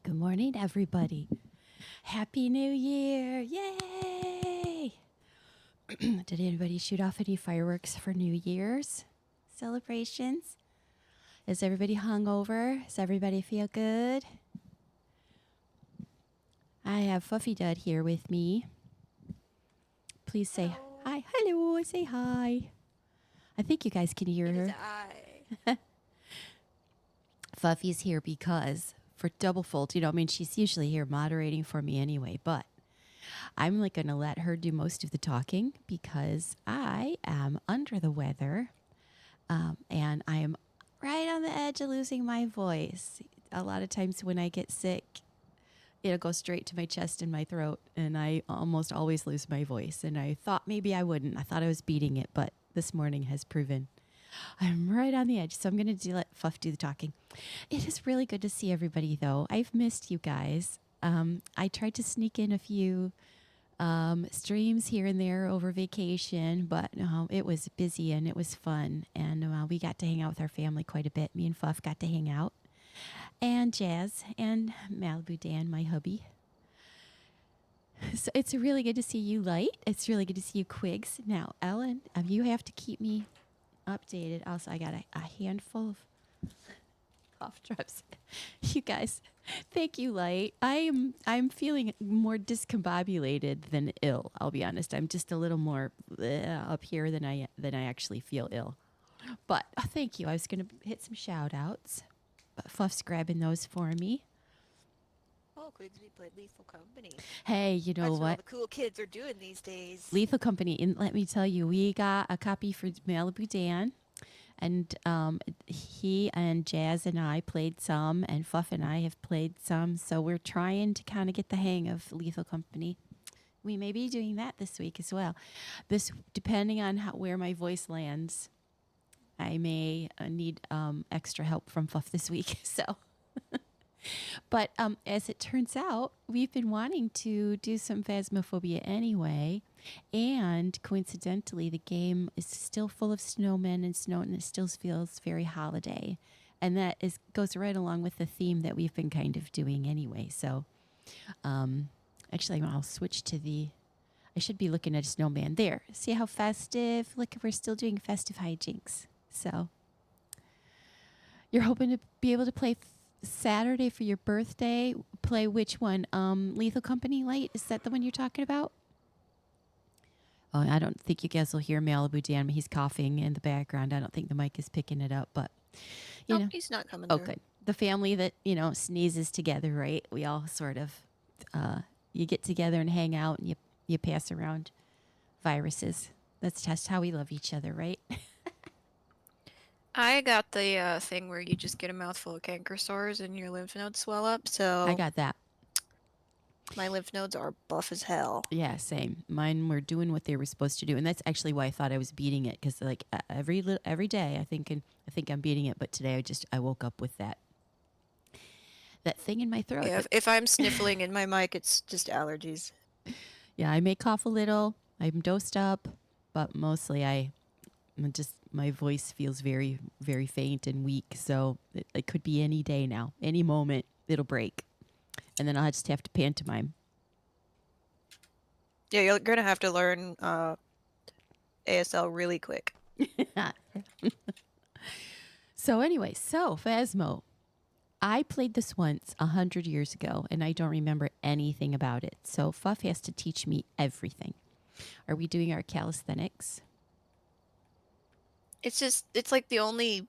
Good morning, everybody. Happy New Year. Yay! Did anybody shoot off any fireworks for New Year's celebrations? Is everybody hungover? Does everybody feel good? I have Fuffydud here with me. Please say hi. Hello, say hi. I think you guys can hear her. Fuffy's here because for double fold, she's usually here moderating for me anyway, but I'm like going to let her do most of the talking because I am under the weather and I am right on the edge of losing my voice. A lot of times when I get sick, it'll go straight to my chest and my throat, and I almost always lose my voice. And I thought maybe I wouldn't. I thought I was beating it, but this morning has proven I'm right on the edge. So I'm going to let Fuff do the talking. It is really good to see everybody, though. I've missed you guys. I tried to sneak in a few streams here and there over vacation, but it was busy and it was fun. And we got to hang out with our family quite a bit. Me and Fuff got to hang out. And Jazz and Malibu Dan, my hubby. So it's really good to see you, Light. It's really good to see you, Quigs. Now, Ellen, you have to keep me updated. Also, I got a handful of cough drops. You guys, thank you, Light. I'm feeling more discombobulated than ill. I'll be honest. I'm just a little more up here than I actually feel ill. But thank you. I was gonna hit some shout outs, but Fluff's grabbing those for me. Oh, Quigsby played Lethal Company. Hey, you know That's what all what? the cool kids are doing these days. Lethal Company, and let me tell you, we got a copy for Malibu Dan, and he and Jazz and I played some, and Fluff and I have played some. So we're trying to kind of get the hang of Lethal Company. We may be doing that this week as well. This, depending on where my voice lands, I may need extra help from Fluff this week. So. But as it turns out, we've been wanting to do some Phasmophobia anyway. And coincidentally, the game is still full of snowmen and snow, and it still feels very holiday. And that goes right along with the theme that we've been kind of doing anyway. So actually, I'll switch to I should be looking at a snowman there. See how festive? Look, we're still doing festive hijinks. So you're hoping to be able to play Saturday for your birthday. Play which one? Lethal Company Light? Is that the one you're talking about? Oh, I don't think you guys will hear Malibu Dan. He's coughing in the background. I don't think the mic is picking it up, but you know. He's not coming Oh, through. good. The family that, sneezes together, right? We all sort of, you get together and hang out, and you pass around viruses. That's just how we love each other, right? I got the thing where you just get a mouthful of canker sores and your lymph nodes swell up, I so got that. my lymph nodes are buff as hell. Yeah, same. Mine were doing what they were supposed to do, and that's actually why I thought I was beating it. Because like every day, I think I'm beating it, but today I woke up with that thing in my throat. Yeah, if I'm sniffling in my mic, it's just allergies. Yeah, I may cough a little. I'm dosed up, but mostly my voice feels very, very faint and weak. So it could be any day now, any moment it'll break, and then I'll just have to pantomime. Yeah, you're gonna have to learn ASL really quick. So anyway, Phasmo. I played this once 100 years ago, and I don't remember anything about it. So Fuff has to teach me everything. Are we doing our calisthenics? It's like the only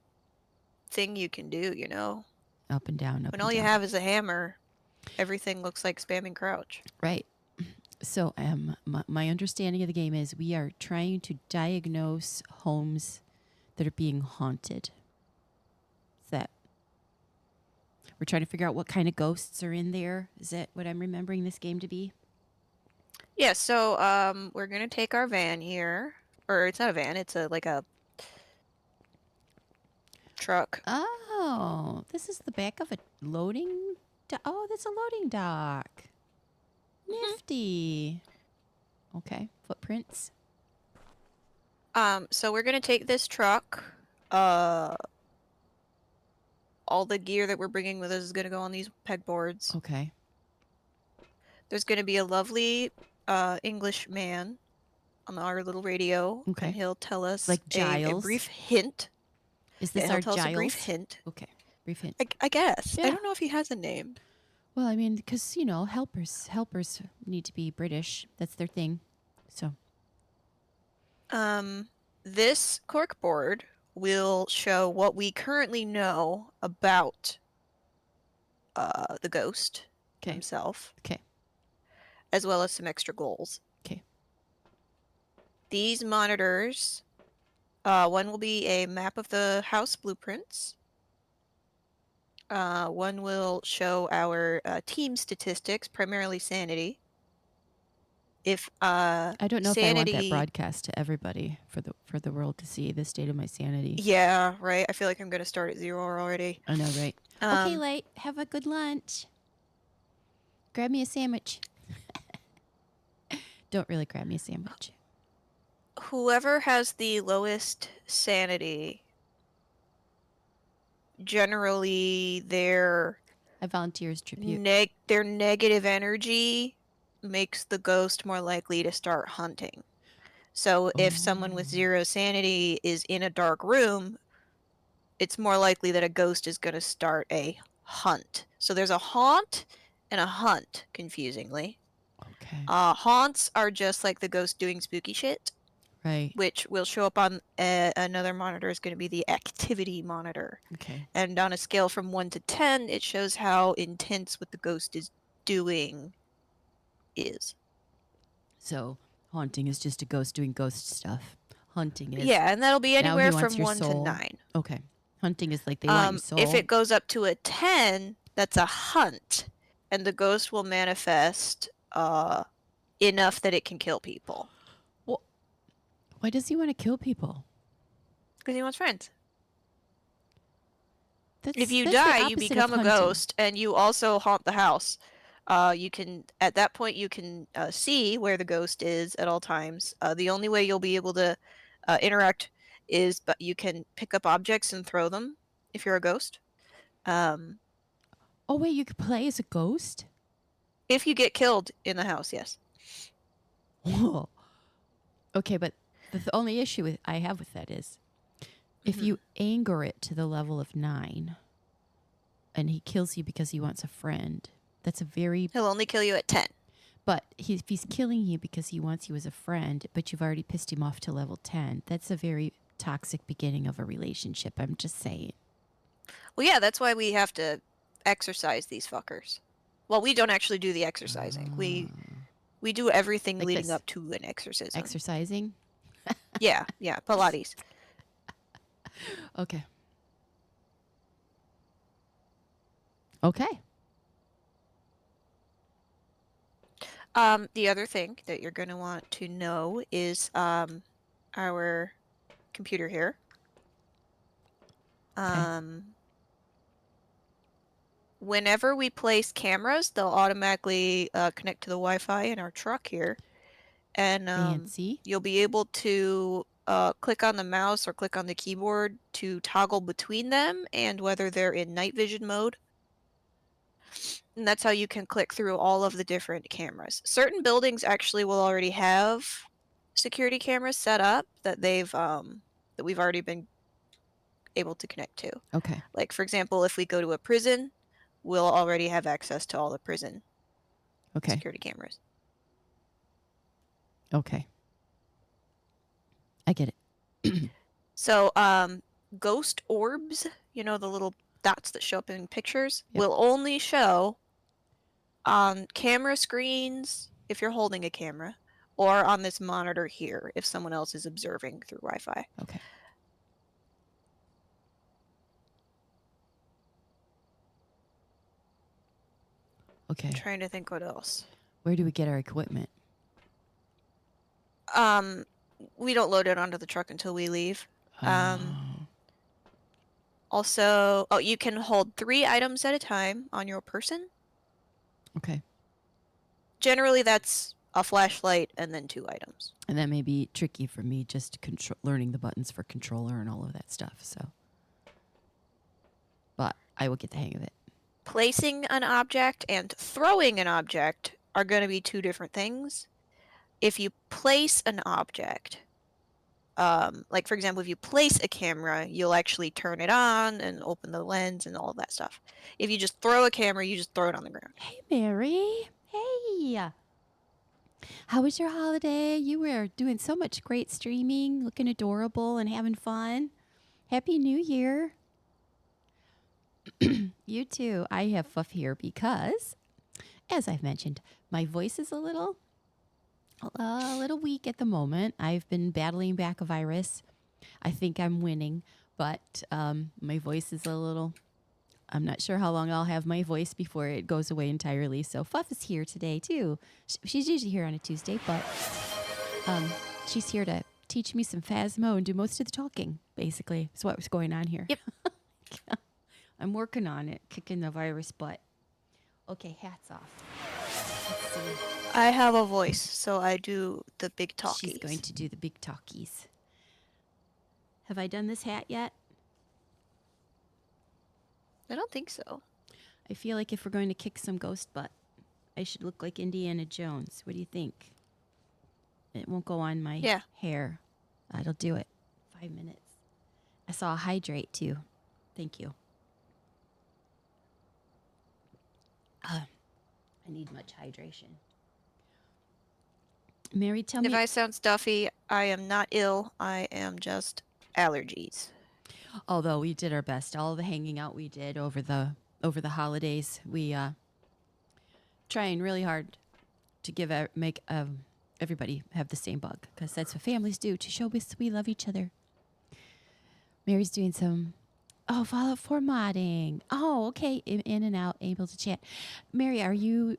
thing you can do, you know? Up and down, up When and all you down. have is a hammer, everything looks like spamming crouch. Right. So my understanding of the game is we are trying to diagnose homes that are being haunted. Is that we're trying to figure out what kind of ghosts are in there? Is that what I'm remembering this game to be? Yeah, so we're gonna take our van here, or it's not a van, it's like a truck. Oh, this is the back of a loading. Oh, that's a loading dock. Nifty. Okay, footprints. So we're gonna take this truck. All the gear that we're bringing with us is gonna go on these pegboards. Okay. There's gonna be a lovely English man on our little radio, Okay. and he'll tell us Like a Giles. brief hint. Is this He'll our tell us a brief Giles? hint. Okay, brief hint. I guess. Yeah. I don't know if he has a name. Well, I mean, because helpers need to be British. That's their thing. So This corkboard will show what we currently know about the ghost himself. Okay. As well as some extra goals. Okay. These monitors, one will be a map of the house blueprints. One will show our team statistics, primarily sanity. If I don't know sanity, if I want that broadcast to everybody for the world to see the state of my sanity. Yeah, right. I feel like I'm gonna start at 0 already. I know, right? Okay, Light. Have a good lunch. Grab me a sandwich. Don't really grab me a sandwich. Whoever has the lowest sanity, generally their I volunteer as tribute. their negative energy makes the ghost more likely to start hunting. So if someone with Oh, 0 sanity is in a dark room, it's more likely that a ghost is going to start a hunt. So there's a haunt and a hunt, confusingly. okay. Haunts are just like the ghost doing spooky shit, Right. which will show up on another monitor is going to be the activity monitor. Okay. And on a scale from 1 to 10, it shows how intense what the ghost is doing is. So haunting is just a ghost doing ghost stuff. Hunting is Yeah, and that'll be now he anywhere wants from your 1 to soul. 9. Okay. Hunting is like they want your If soul. it goes up to a 10, that's a hunt, and the ghost will manifest enough that it can kill people. Well, why does he want to kill people? Because he wants friends. If That's you that's the die, you opposite of become a hunting. ghost, and you also haunt the house. You can, at that point, you can see where the ghost is at all times. The only way you'll be able to interact is, but you can pick up objects and throw them if you're a ghost. Oh wait, you could play as a ghost? If you get killed in the house, yes. Whoa. Okay, but the only issue I have with that is if Mhm. you anger it to the level of 9 and he kills you because he wants a friend, that's a very He'll only kill you at 10. but if he's killing you because he wants you as a friend, but you've already pissed him off to level 10, that's a very toxic beginning of a relationship. I'm just saying. Well, yeah, that's why we have to exercise these fuckers. Well, we don't actually do the exercising. We do everything Like leading this up to an exorcism. exercising. Yeah, Pilates. Okay. Okay. The other thing that you're going to want to know is our computer here. Okay. Whenever we place cameras, they'll automatically connect to the Wi-Fi in our truck here, and Fancy. you'll be able to click on the mouse or click on the keyboard to toggle between them and whether they're in night vision mode. And that's how you can click through all of the different cameras. Certain buildings actually will already have security cameras set up that we've already been able to connect to. Okay. Like, for example, if we go to a prison, we'll already have access to all the prison Okay. security cameras. Okay. I get it. So, ghost orbs, the little dots that show up in pictures, Yep. will only show on camera screens if you're holding a camera, or on this monitor here if someone else is observing through Wi-Fi. Okay. Okay. I'm trying to think what else. Where do we get our equipment? We don't load it onto the truck until we leave. Oh. Also, you can hold 3 items at a time on your person. Okay. Generally, that's a flashlight and then 2 items. And that may be tricky for me just learning the buttons for controller and all of that stuff. So, but I will get the hang of it. Placing an object and throwing an object are going to be 2 different things. If you place an object, like for example, if you place a camera, you'll actually turn it on and open the lens and all of that stuff. If you just throw a camera, you just throw it on the ground. Hey, Mary. Hey. How was your holiday? You were doing so much great streaming, looking adorable and having fun. Happy New Year. You too. I have Fuff here because, as I've mentioned, my voice is a little weak at the moment. I've been battling back a virus. I think I'm winning, but my voice is a little. I'm not sure how long I'll have my voice before it goes away entirely. So Fuff is here today too. She's usually here on a Tuesday, but she's here to teach me some Phasmo and do most of the talking. Basically, is what was going on here. Yep. I'm working on it, kicking the virus butt. Okay, hats off. Let's see. I have a voice, so I do the big talkies. She's going to do the big talkies. Have I done this hat yet? I don't think so. I feel like if we're going to kick some ghost butt, I should look like Indiana Jones. What do you think? It won't go on my Yeah. hair. That'll do it. 5 minutes. I saw a hydrate too. Thank you. I need much hydration. Mary, tell If me. I sound stuffy, I am not ill. I am just allergies. Although we did our best, all the hanging out we did over the holidays, we trying really hard to make everybody have the same bug, because that's what families do to show us we love each other. Mary's doing some follow formatting. Oh, okay, in and out, able to chat. Mary, are you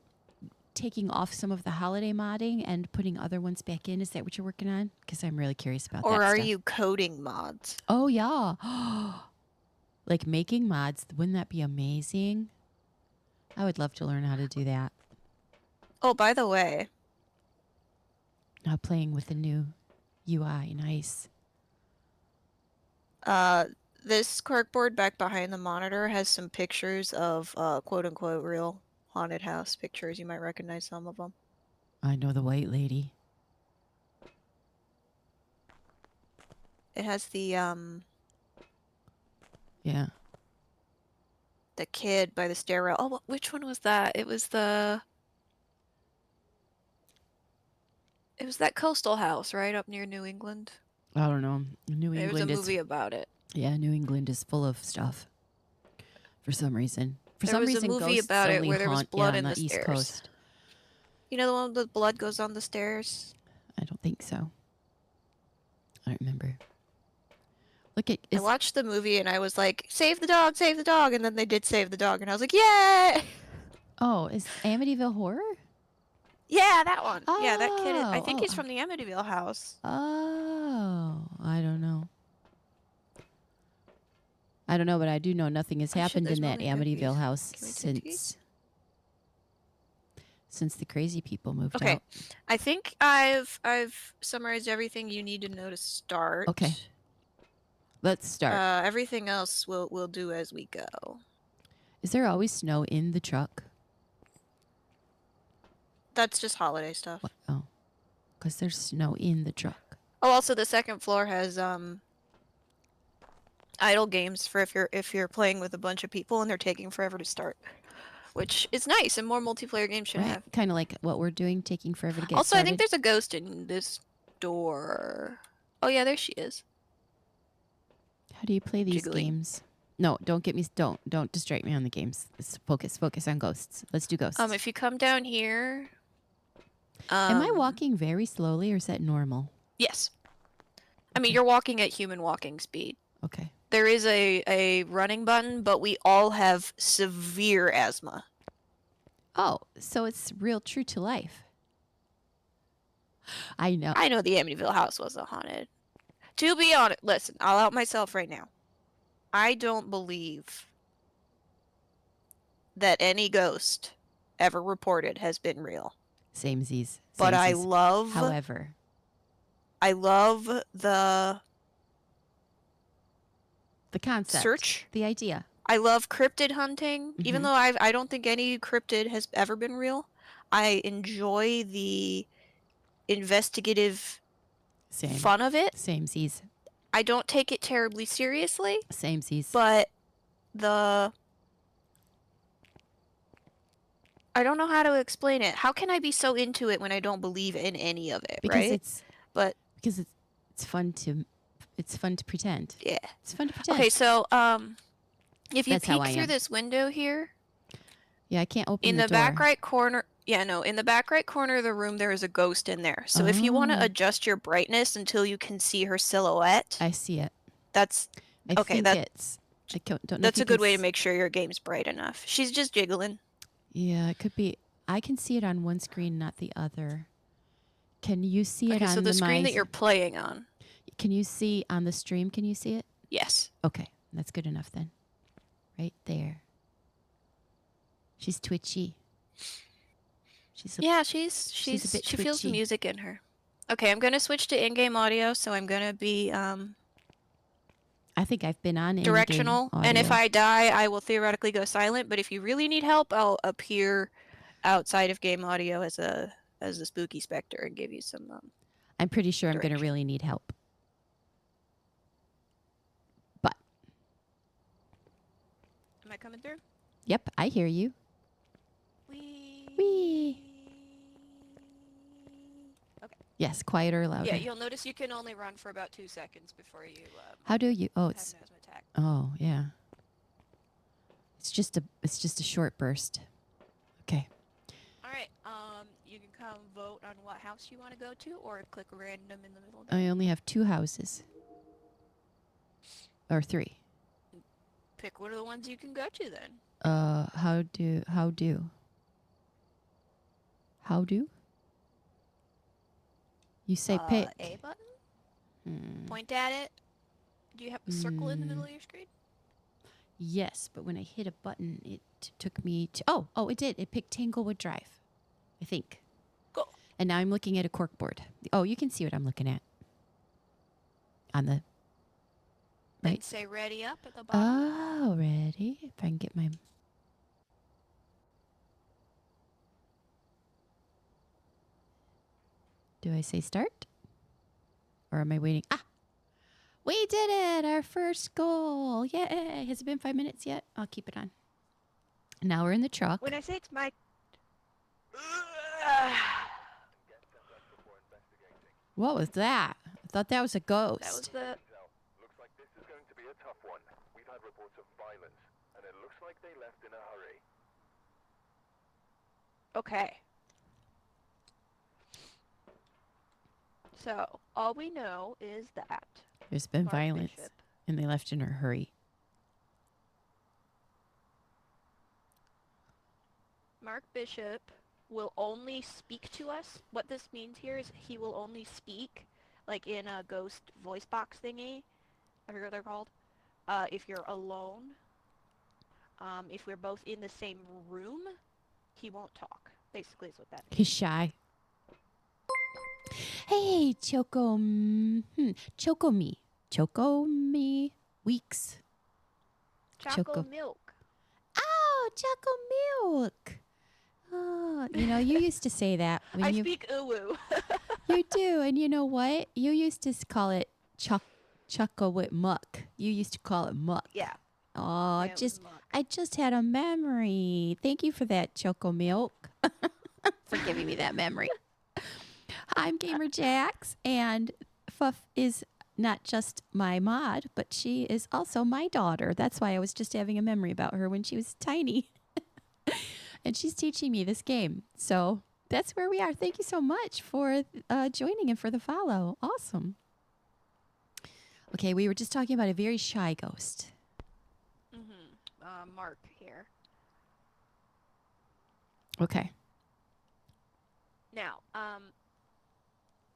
taking off some of the holiday modding and putting other ones back in? Is that what you're working on? Because I'm really curious about that Or are stuff. you coding mods? Oh yeah. Like making mods, wouldn't that be amazing? I would love to learn how to do that. Oh, by the way, Playing with the new UI, nice. this corkboard back behind the monitor has some pictures of quote-unquote real haunted house pictures. You might recognize some of them. I know the white lady. It has the Yeah. the kid by the stairrail. Oh, which one was that? It was that coastal house right up near New England. I don't know. New There was a England is movie about it. Yeah, New England is full of stuff. For some reason. There was a movie Ghosts about it only where there was haunt blood on in the the East stairs. Coast. You know the one with blood goes on the stairs? I don't think so. I don't remember. Look at I watched the movie and I was like, save the dog, and then they did save the dog and I was like, yay! Oh, is Amityville Horror? Yeah, that one. Yeah, that kid I think he's Oh. from the Amityville house. Oh, I don't know. I don't know, but I do know nothing has happened in that Amityville house since the crazy people moved out. I think I've summarized everything you need to know to start. Okay. Let's start. Everything else we'll do as we go. Is there always snow in the truck? That's just holiday stuff. What? Oh, because there's snow in the truck. Oh, also the second floor has idle games for if you're playing with a bunch of people and they're taking forever to start, which is nice and more multiplayer games should have. Kind of like what we're doing, taking forever to get also, started. I think there's a ghost in this door. Oh yeah, there she is. How do you play these games? No, don't distract me on the games. Let's focus on ghosts. Let's do ghosts. If you come down here. Am I walking very slowly or is that normal? Yes. I mean, you're walking at human walking speed. Okay. There is a running button, but we all have severe asthma. Oh, so it's real true to life. I know. I know the Amityville house wasn't haunted. To be honest, listen, I'll out myself right now. I don't believe that any ghost ever reported has been real. Samesies. But I love... However. I love the concept. Search. The idea. I love cryptid hunting. Mm-hmm. Even though I don't think any cryptid has ever been real. I enjoy the investigative fun of it. Samesies. I don't take it terribly seriously. Samesies. But I don't know how to explain it. How can I be so into it when I don't believe in any of it, right? Because it's fun to pretend. Yeah. It's fun to pretend. Okay, so if you peek through this window here. Yeah, I can't open in the back right corner. Yeah, no, in the back right corner of the room there is a ghost in there. So if you want to adjust your brightness until you can see her silhouette. I see it. That's I think it's I don't know. That's a good way to make sure your game's bright enough. She's just jiggling. Yeah, it could be. I can see it on one screen, not the other. Can you see it on so the screen that you're playing on? Can you see on the stream? Can you see it? Yes. Okay, that's good enough then. Right there. She's twitchy. She feels the music in her. Okay, I'm gonna switch to in-game audio. So I'm gonna be I think I've been on directional, and if I die, I will theoretically go silent. But if you really need help, I'll appear outside of game audio as a spooky specter and give you some I'm pretty sure I'm going to direction. really need help. But, Am I coming through? yep, I hear you. Wee. Okay. Yes, quieter, louder. Yeah, you'll notice you can only run for about 2 seconds before you How do you? Oh, have it's. an asthma attack. Oh, yeah. It's just a short burst. Okay. All right. You can come vote on what house you want to go to, or click random in the middle. I only have 2 houses. Or 3. Pick one of the ones you can go to then. How do? You say pick. A button. Point at it. Do you have a circle in the middle of your screen? Yes, but when I hit a button, it took me to. Oh, it did. It picked Tanglewood Drive, I think. Cool. And now I'm looking at a corkboard. Oh, you can see what I'm looking at. On the. Right. And say ready up at the bottom. Oh, ready. If I can get my. Do I say start? Or am I waiting? We did it! Our first goal! Yay! Has it been 5 minutes yet? I'll keep it on. Now we're in the truck. When I say it's my... What was that? I thought that was a ghost. That was the... Looks like this is going to be a tough one. We've had reports of violence, and it looks like they left in a hurry. Okay. So, all we know is that There's been Mark violence, Bishop, and they left in a hurry. Mark Bishop will only speak to us. What this means here is he will only speak, like in a ghost voice box thingy. I forget what they're called. If you're alone. If we're both in the same room, he won't talk. Basically is what that means. He's shy. Hey, Choco Me Weeks. Choco milk. Oh, Choco Milk. Oh, you used to say that when I you speak uwu. you do, and you know what? You used to call it Choco with muck. You used to call it muck. Yeah. Oh, Yeah, it was muck. I just had a memory. Thank you for that, Choco Milk. For giving me that memory. I'm Gamer Jax, and Fuff is not just my mod, but she is also my daughter. That's why I was just having a memory about her when she was tiny. And she's teaching me this game. So that's where we are. Thank you so much for joining and for the follow. Awesome. Okay, we were just talking about a very shy ghost. Mark here. Okay. Now,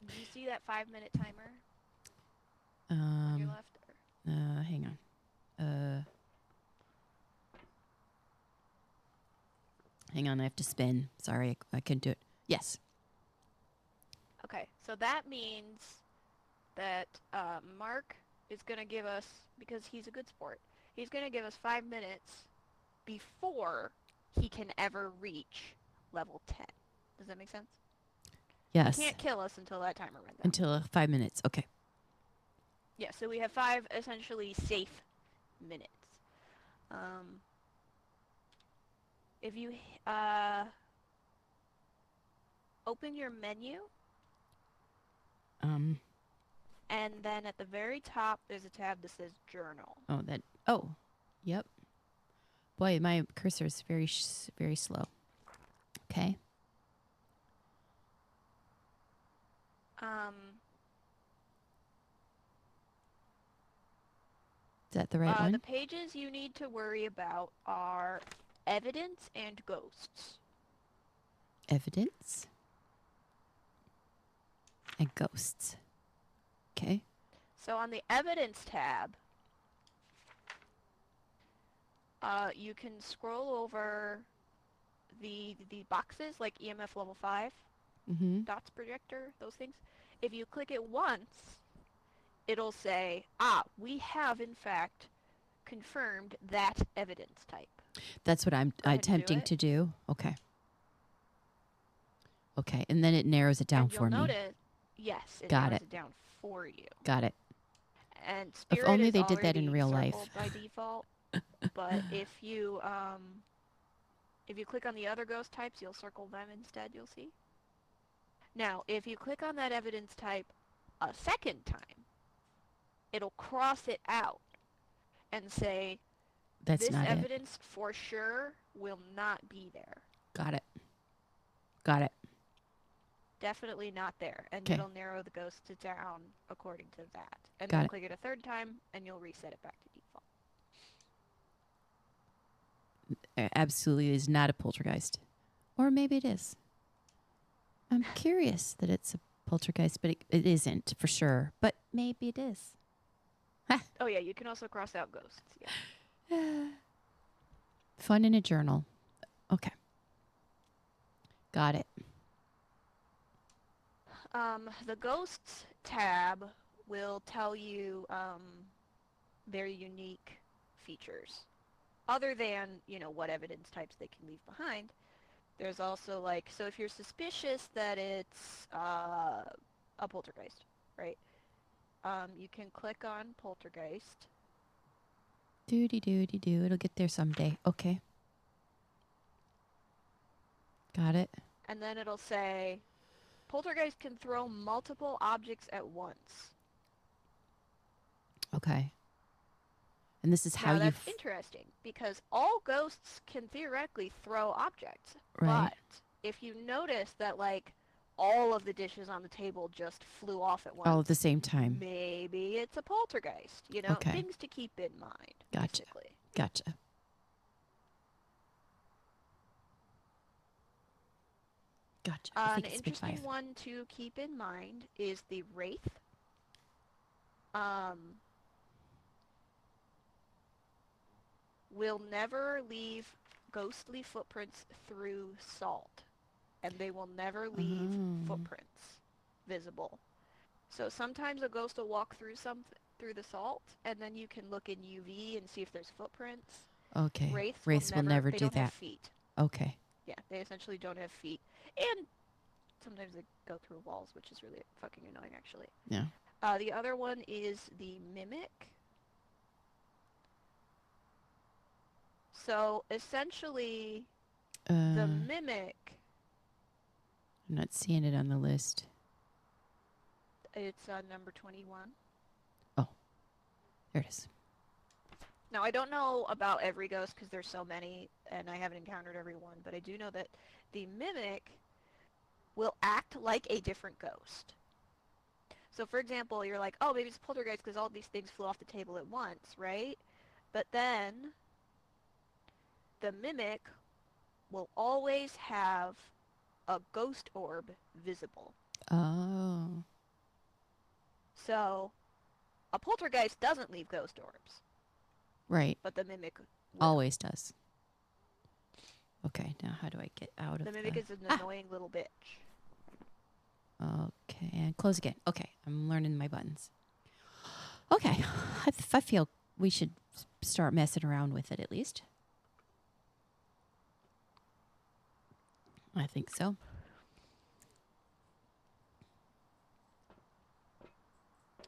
do you see that 5-minute timer on your left? Hang on. Hang on, I have to spin. Sorry, I couldn't do it. Yes. Okay, so that means that Mark is going to give us, because he's a good sport, he's going to give us 5 minutes before he can ever reach level 10. Does that make sense? Yes. He can't kill us until that timer runs out. Until 5 minutes. Okay. Yeah, so we have 5 essentially safe minutes. If you open your menu, and then at the very top there's a tab that says Journal. Yep. Boy, my cursor is very very slow. Okay. Is that the right one? The pages you need to worry about are evidence and ghosts. Evidence and ghosts. Okay. So on the evidence tab, you can scroll over the boxes like EMF level 5, dots projector, those things. If you click it once, it'll say, we have in fact confirmed that evidence type. That's what I'm Go ahead and do attempting it. to do. Okay. Okay, and then it narrows it down And you'll for me. notice, yes, it Got narrows it. it down for you. Got it. And If spirit only is they did that in already real life. circled by default. But if you click on the other ghost types, you'll circle them instead, you'll see. Now, if you click on that evidence type a second time, it'll cross it out and say, That's this not it. evidence for sure will not be there. Got it. Got it. Definitely not there. And 'Kay. it'll narrow the ghost down according to that. And Got then it. click it a third time, and you'll reset it back to default. Absolutely is not a poltergeist. Or maybe it is. I'm curious that it's a poltergeist, but it isn't for sure. But maybe it is. Oh yeah, you can also cross out ghosts. Yeah. Fun in a journal. Okay. Got it. The ghosts tab will tell you very unique features. Other than, what evidence types they can leave behind, there's also so if you're suspicious that it's a poltergeist, right? You can click on poltergeist. Doody-doody-doo. It'll get there someday. Okay. Got it. And then it'll say, poltergeist can throw multiple objects at once. Okay. And this is how now you... that's interesting, because all ghosts can theoretically throw objects. Right. But if you notice that, all of the dishes on the table just flew off at once, All at the same time. maybe it's a poltergeist. Okay. Things to keep in mind, Gotcha. basically. Gotcha. Gotcha. I An think it's interesting Spitfire. one to keep in mind is the Wraith. Will never leave ghostly footprints through salt, and they will never leave footprints visible. So sometimes a ghost will walk through the salt, and then you can look in UV and see if there's footprints. Okay. Wraiths will never do they don't that. have feet. Okay. Yeah, they essentially don't have feet. And sometimes they go through walls, which is really fucking annoying, actually. Yeah. The other one is the Mimic. So essentially, the Mimic, I'm not seeing it on the list. it's number 21. Oh. There it is. Now, I don't know about every ghost because there's so many, and I haven't encountered every one, but I do know that the Mimic will act like a different ghost. So, for example, you're like, oh, maybe it's a poltergeist because all these things flew off the table at once, right? But then the Mimic will always have a ghost orb visible. Oh. So, a poltergeist doesn't leave ghost orbs. Right. But the Mimic will. Always does. Okay, now how do I get out of the Mimic is an annoying little bitch. Okay, and close again. Okay, I'm learning my buttons. Okay, I feel we should start messing around with it at least. I think so.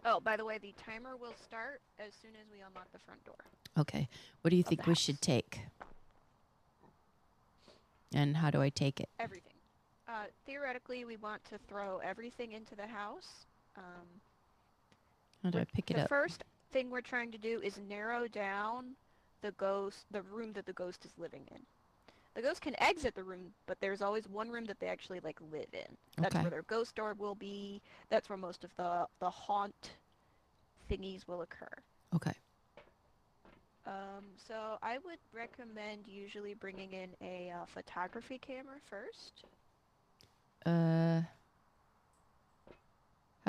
Oh, by the way, the timer will start as soon as we unlock the front door. Okay, what do you think we should take? And how do I take it? Everything. Theoretically, we want to throw everything into the house. How do I pick it up? The first thing we're trying to do is narrow down the room that the ghost is living in. The ghost can exit the room, but there's always one room that they actually live in. That's where their ghost orb will be. That's where most of the haunt thingies will occur. Okay. So I would recommend usually bringing in a photography camera first. How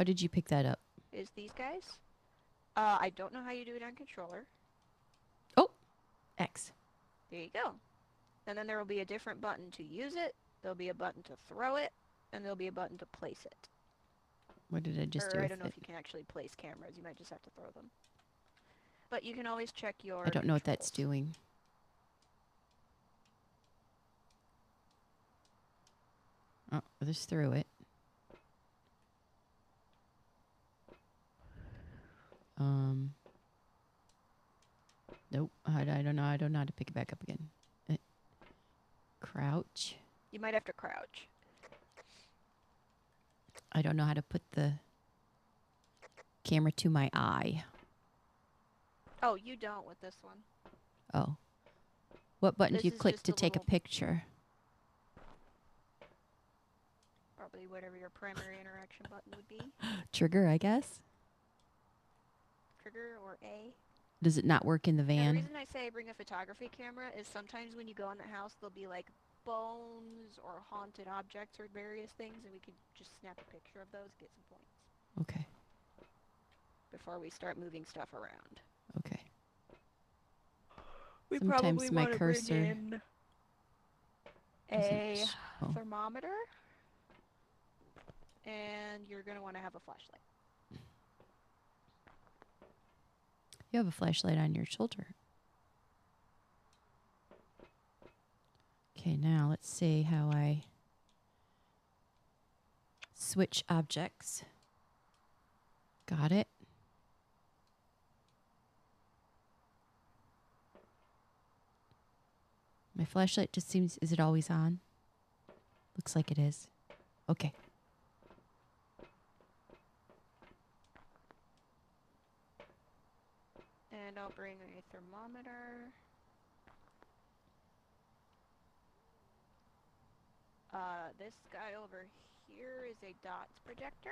did you pick that up? Is these guys. I don't know how you do it on controller. Oh, X. There you go. And then there will be a different button to use it. There'll be a button to throw it, and there'll be a button to place it. What did I just do? I with don't know it? if you can actually place cameras. You might just have to throw them. But you can always check your I don't know what that's controls. doing. Oh, just through it. Nope. I don't know. I don't know how to pick it back up again. Crouch. You might have to crouch. I don't know how to put the camera to my eye. Oh, you don't with this one. Oh. What button This do you is click just to a take a little- picture? Probably whatever your primary interaction button would be. Trigger, I guess. Trigger or A. Does it not work in the Now, the van? reason I say bring a photography camera is sometimes when you go in the house, there'll be like bones or haunted objects or various things, and we could just snap a picture of those, get some points Okay. before we start moving stuff around. Okay. We Sometimes probably my want to cursor bring in a doesn't show. thermometer, and you're going to want to have a flashlight. You have a flashlight on your shoulder. Okay, now let's see how I switch objects. Got it. My flashlight just seems, is it always on? Looks like it is. Okay. And I'll bring a thermometer. This guy over here is a dots projector.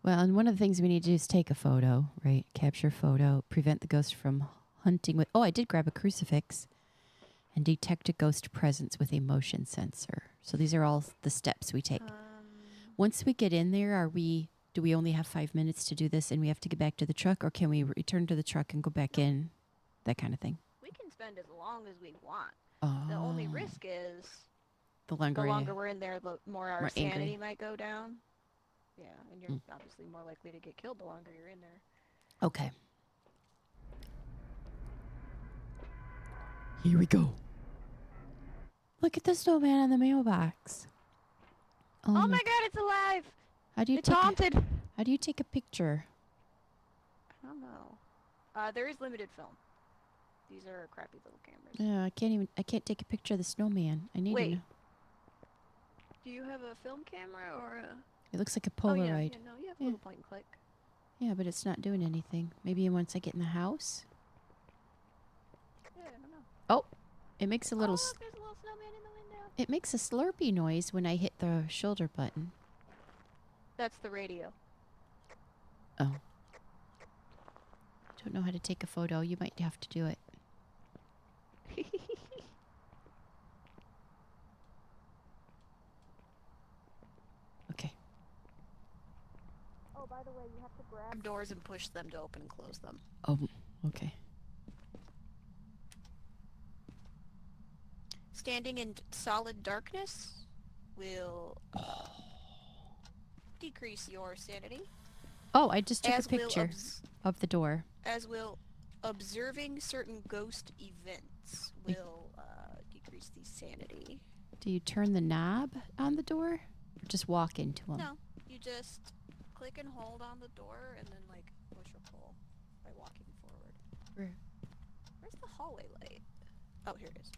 Well, and one of the things we need to do is take a photo, right? Capture photo, prevent the ghost from hunting with... Oh, I did grab a crucifix. And detect a ghost presence with a motion sensor. So these are all the steps we take. Once we get in there, do we only have 5 minutes to do this and we have to get back to the truck? Or can we return to the truck and go back in? That kind of thing. We can spend as long as we want. Oh. The only risk is The longer, the longer we're in there, the more our more angry. sanity might go down. Yeah, and you're obviously more likely to get killed the longer you're in there. Okay. Here we go. Look at the snowman on the mailbox. Oh my god, it's alive! How do you It's take haunted! how do you take a picture? I don't know. There is limited film. These are crappy little cameras. Yeah, I can't take a picture of the snowman. I need to Wait. know. Do you have a film camera or a... It looks like a Oh, Polaroid. yeah, no, you have a Yeah. little point and click. Yeah, but it's not doing anything. Maybe once I get in the house. Yeah, I don't know. Oh, it makes a little. Oh, look, there's a little snowman in the window. It makes a slurpy noise when I hit the shoulder button. That's the radio. Oh. I don't know how to take a photo. You might have to do it. Okay. Oh, by the way, you have to grab doors and push them to open and close them. Oh, okay. Standing in solid darkness will decrease your sanity. Oh, I just took As a picture of the door. As will observing certain ghost events will decrease the sanity. Do you turn the knob on the door? Or just walk into them? No, you just click and hold on the door and then like push or pull by walking forward. Where's the hallway light? Oh, here it is.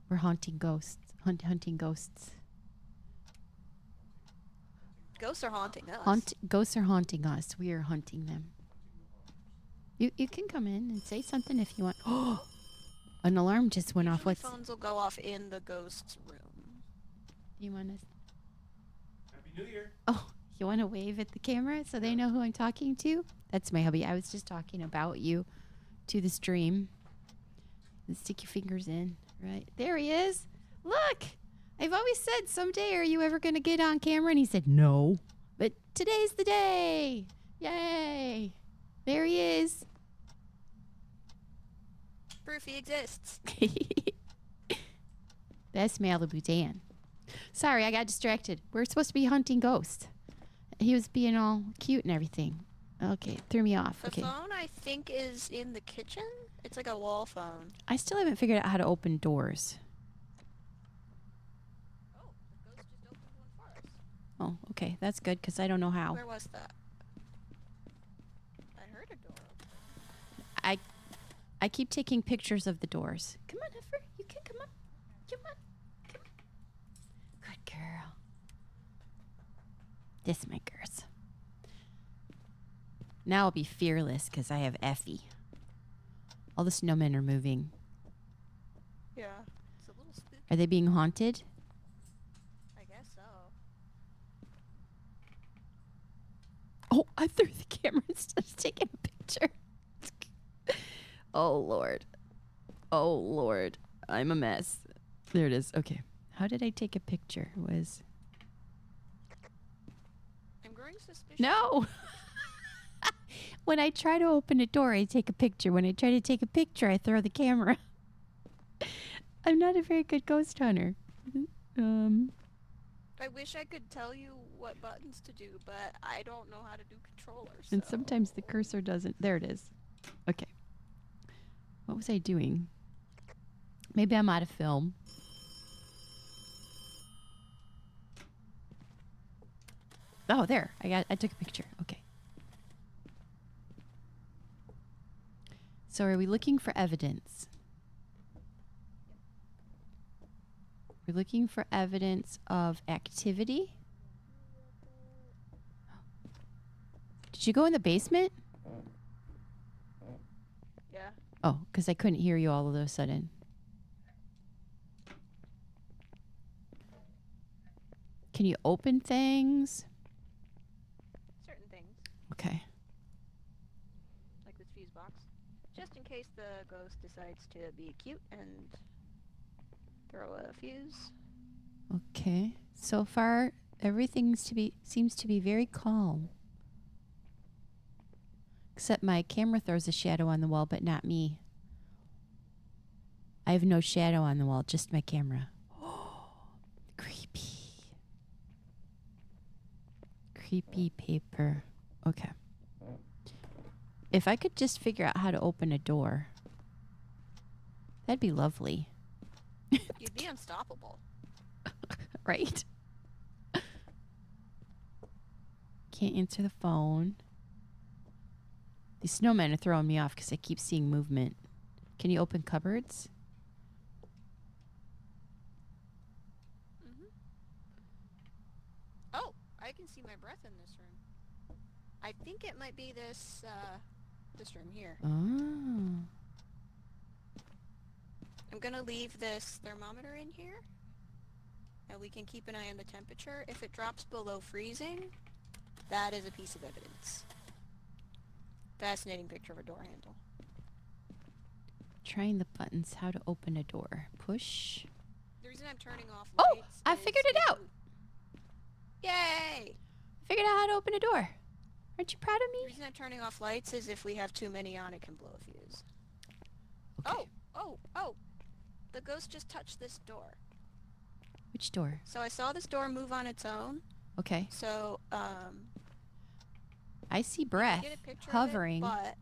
We're haunting ghosts. Hunting ghosts. Ghosts are haunting us. Ghosts are haunting us. We are hunting them. You can come in and say something if you want. Oh, an alarm just went off. Usually What's? phones will go off in the ghost's room. You want to? Happy New Year. Oh, you want to wave at the camera so they know who I'm talking to? That's my hubby. I was just talking about you to the stream. And stick your fingers in. Right. There he is. Look. I've always said, someday are you ever going to get on camera? And he said, no. But today's the day. Yay. There he is. Proof he exists. That's Malibu Dan. Sorry, I got distracted. We're supposed to be hunting ghosts. He was being all cute and everything. Okay, threw me off. The Okay. phone, I think, is in the kitchen. It's like a wall phone. I still haven't figured out how to open doors. Oh, the ghost just opened one for us. Oh, okay. That's good because I don't know how. Where was that? I heard a door open. I keep taking pictures of the doors. Come on, Heifer. You can come on. Come on. Come on. Good girl. This my girls. Now I'll be fearless because I have Effie. All the snowmen are moving. Yeah. It's a little spooky. Are they being haunted? I guess so. Oh, I threw the camera instead of taking a picture. Oh, Lord. Oh, Lord. I'm a mess. There it is. Okay. How did I take a picture? Was... I'm growing suspicious. No! When I try to open a door, I take a picture. When I try to take a picture, I throw the camera. I'm not a very good ghost hunter. I wish I could tell you what buttons to do, but I don't know how to do controllers. And sometimes the cursor doesn't. There it is. Okay. What was I doing? Maybe I'm out of film. Oh, there. I took a picture. Okay. So are we looking for evidence? We're looking for evidence of activity. Did you go in the basement? Yeah. Oh, because I couldn't hear you all of a sudden. Can you open things? Certain things, Okay. like this fuse box. Just in case the ghost decides to be cute and throw a fuse. Okay. So far, everything seems to be very calm. Except my camera throws a shadow on the wall, but not me. I have no shadow on the wall, just my camera. Creepy. Creepy paper. Okay. If I could just figure out how to open a door, that'd be lovely. You'd be unstoppable. Right? Can't answer the phone. These snowmen are throwing me off because I keep seeing movement. Can you open cupboards? Mm-hmm. Oh, I can see my breath in this room. I think it might be this room here. Oh. I'm gonna leave this thermometer in here, and we can keep an eye on the temperature. If it drops below freezing, that is a piece of evidence. Fascinating picture of a door handle. Trying the buttons. How to open a door. Push. The reason I'm turning off Oh, lights I is figured it if out. Yay! Figured out how to open a door. Aren't you proud of The me? reason I'm turning off lights is if we have too many on, it can blow a fuse. Okay. Oh! The ghost just touched this door. Which door? So I saw this door move on its own. Okay. So, I see you can breath get a picture hovering. of it, but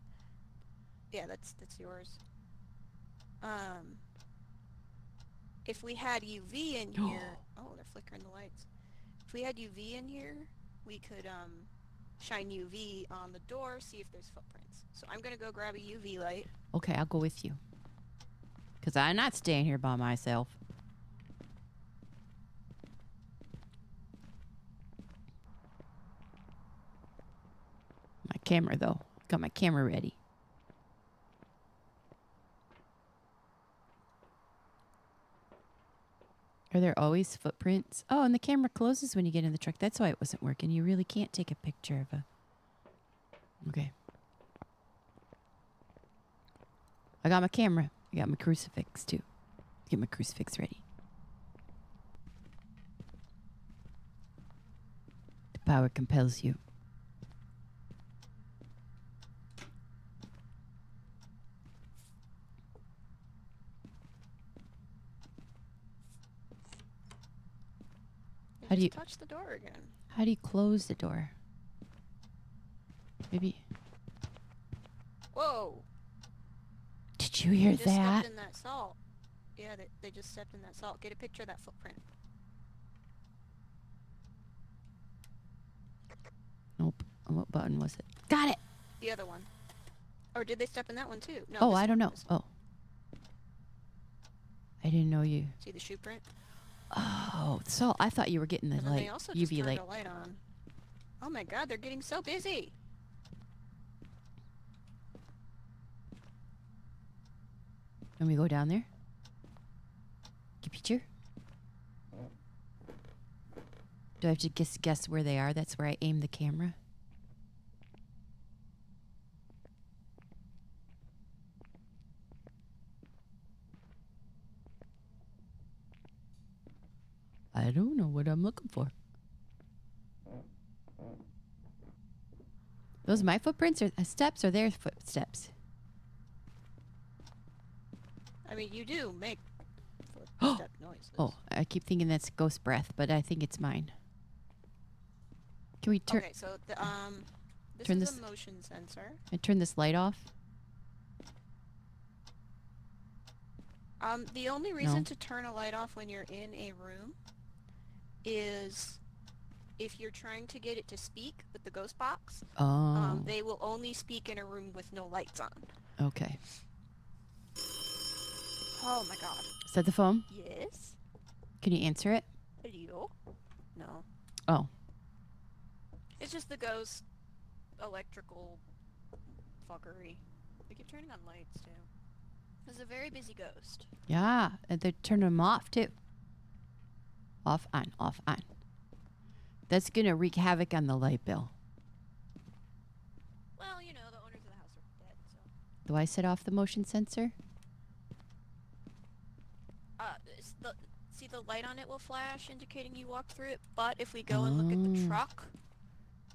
yeah, that's yours. If we had UV in here, oh, they're flickering the lights. If we had UV in here, we could shine UV on the door, see if there's footprints. So I'm gonna go grab a UV light. Okay, I'll go with you. Because I'm not staying here by myself. My camera, though. Got my camera ready. Are there always footprints? Oh, and the camera closes when you get in the truck. That's why it wasn't working. You really can't take a picture of a... Okay. I got my camera. I got my crucifix, too. Get my crucifix ready. The power compels you. I How do just you- touch the door again? How do you close the door? Maybe. Whoa! Did you hear They just that? stepped in that salt. Yeah, they just stepped in that salt. Get a picture of that footprint. Nope. What button was it? Got it. The other one. Or did they step in that one too? No. Oh, this I don't one, know. this one. Oh. I didn't know you. See the shoe print? Oh, so I thought you were getting the And then light. they also just UV turned light. a light on. Oh my god, they're getting so busy! Let me go down there. Get a picture. Do I have to guess where they are? That's where I aim the camera. I don't know what I'm looking for. Those my footprints or steps or their footsteps? I mean, you do make footstep noises. Oh, I keep thinking that's ghost breath, but I think it's mine. Can we turn? Okay, so this turn is this- a motion sensor. I turn this light off. The only reason No. to turn a light off when you're in a room is if you're trying to get it to speak with the ghost box. Oh, They will only speak in a room with no lights on. okay. Oh my god. Is that the phone? Yes? Can you answer it? Hello? No. Oh, It's just the ghost electrical fuckery. They keep turning on lights too. This is a very busy ghost. yeah. And they're turning them off too. Off, on, off, on. That's gonna wreak havoc on the light bill. Well, you know, the owners of the house are dead, so. Do I set off the motion sensor? See the light on it will flash indicating you walked through it, but if we go and look at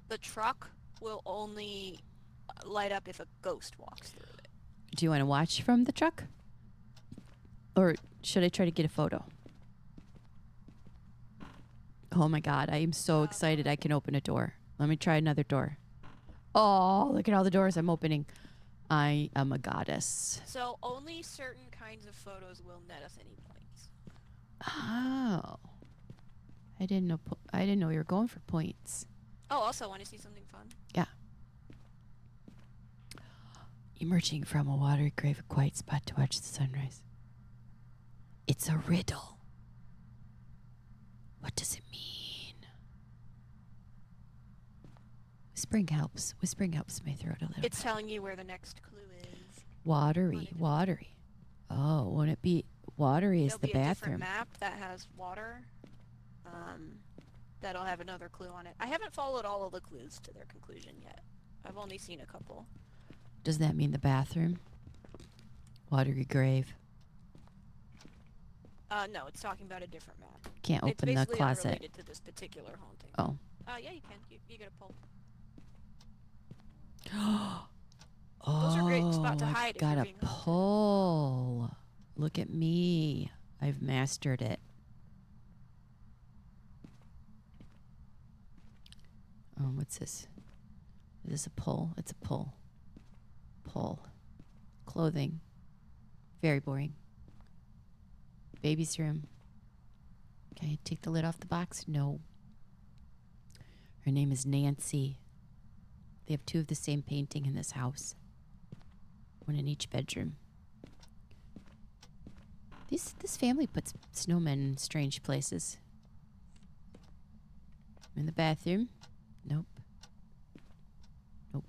the truck will only light up if a ghost walks through it. Do you want to watch from the truck? Or should I try to get a photo? Oh my god, I am so excited I can open a door. Let me try another door. Oh, look at all the doors I'm opening. I am a goddess. So only certain kinds of photos will net us any points. Oh. I didn't know you were going for points. Oh, also, want to see something fun? Yeah. Emerging from a watery grave, a quiet spot to watch the sunrise. It's a riddle. What does it mean? Whispering helps. Whispering helps my throat a little It's bit. telling you where the next clue is. Watery, watery. Oh, won't it be watery is There'll the be a different bathroom? map that has water. That'll have another clue on it. I haven't followed all of the clues to their conclusion yet. I've only seen a couple. Does that mean the bathroom? Watery grave. No, it's talking about a different map. Can't It's open the basically closet. unrelated to this particular haunting. Oh. Yeah, you can. You get a pull. Oh, Those are a great spot to hide if got you're a being hunted. pull. Look at me. I've mastered it. What's this? Is this a pull? It's a pull. Pull. Clothing. Very boring. Baby's room. Can I take the lid off the box? No. Her name is Nancy. They have two of the same painting in this house. One in each bedroom. This family puts snowmen in strange places. In the bathroom. Nope. Nope.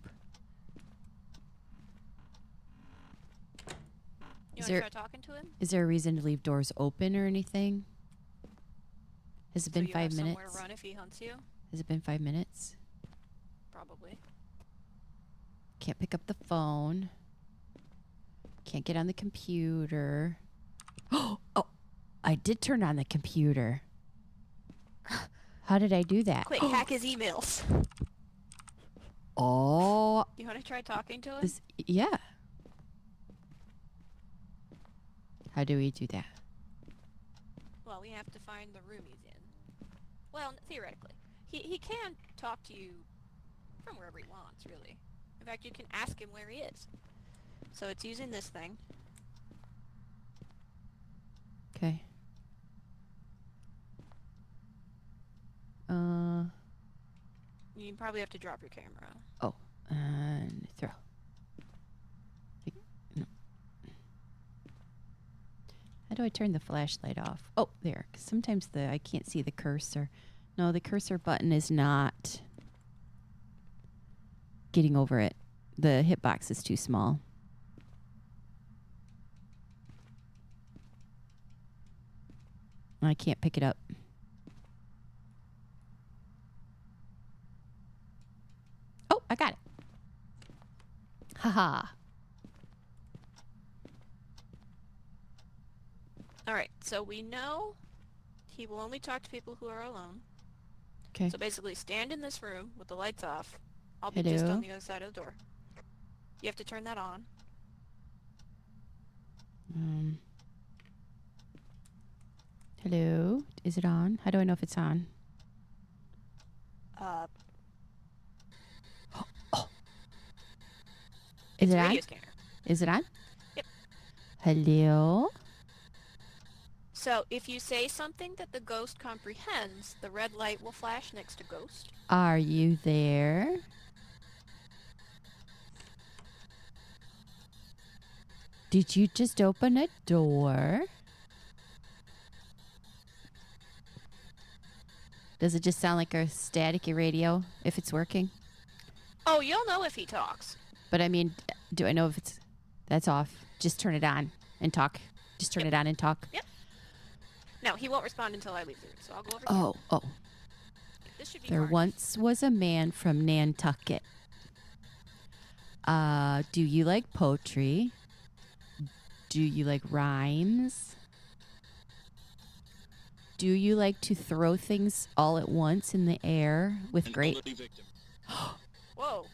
You Is want to there- try talking to him? Is there a reason to leave doors open or anything? Has it So been you 5 have somewhere minutes? to run if he hunts you? Has it been 5 minutes? Probably. Can't pick up the phone. Can't get on the computer. Oh, I did turn on the computer. How did I do that? Quick, hack his emails. Oh, You want to try talking to him? yeah. How do we do that? Well, we have to find the room he's in. Well, theoretically. He can talk to you from wherever he wants, really. In fact, you can ask him where he is. So it's using this thing. Okay. You probably have to drop your camera. Oh, and throw. No. How do I turn the flashlight off? Oh, there. 'Cause sometimes I can't see the cursor. No, the cursor button is not getting over it. The hitbox is too small. I can't pick it up. Oh, I got it. Haha. Alright, so we know he will only talk to people who are alone. Okay. So basically, stand in this room with the lights off. I'll be just Hello? on the other side of the door. You have to turn that on. Hello? Is it on? How do I know if it's on? Is It's it a on? radio scanner. Is it on? Yep. Hello? So if you say something that the ghost comprehends, the red light will flash next to ghost. Are you there? Did you just open a door? Does it just sound like a staticky radio if it's working? Oh, you'll know if he talks. But I mean, do I know if it's... That's off. Just turn it on and talk. Just turn it on and talk. Yep. No, he won't respond until I leave the room, so I'll go over Oh. here. This should be There fine. once was a man from Nantucket. Do you like poetry? Do you like rhymes? Do you like to throw things all at once in the air with great... Whoa.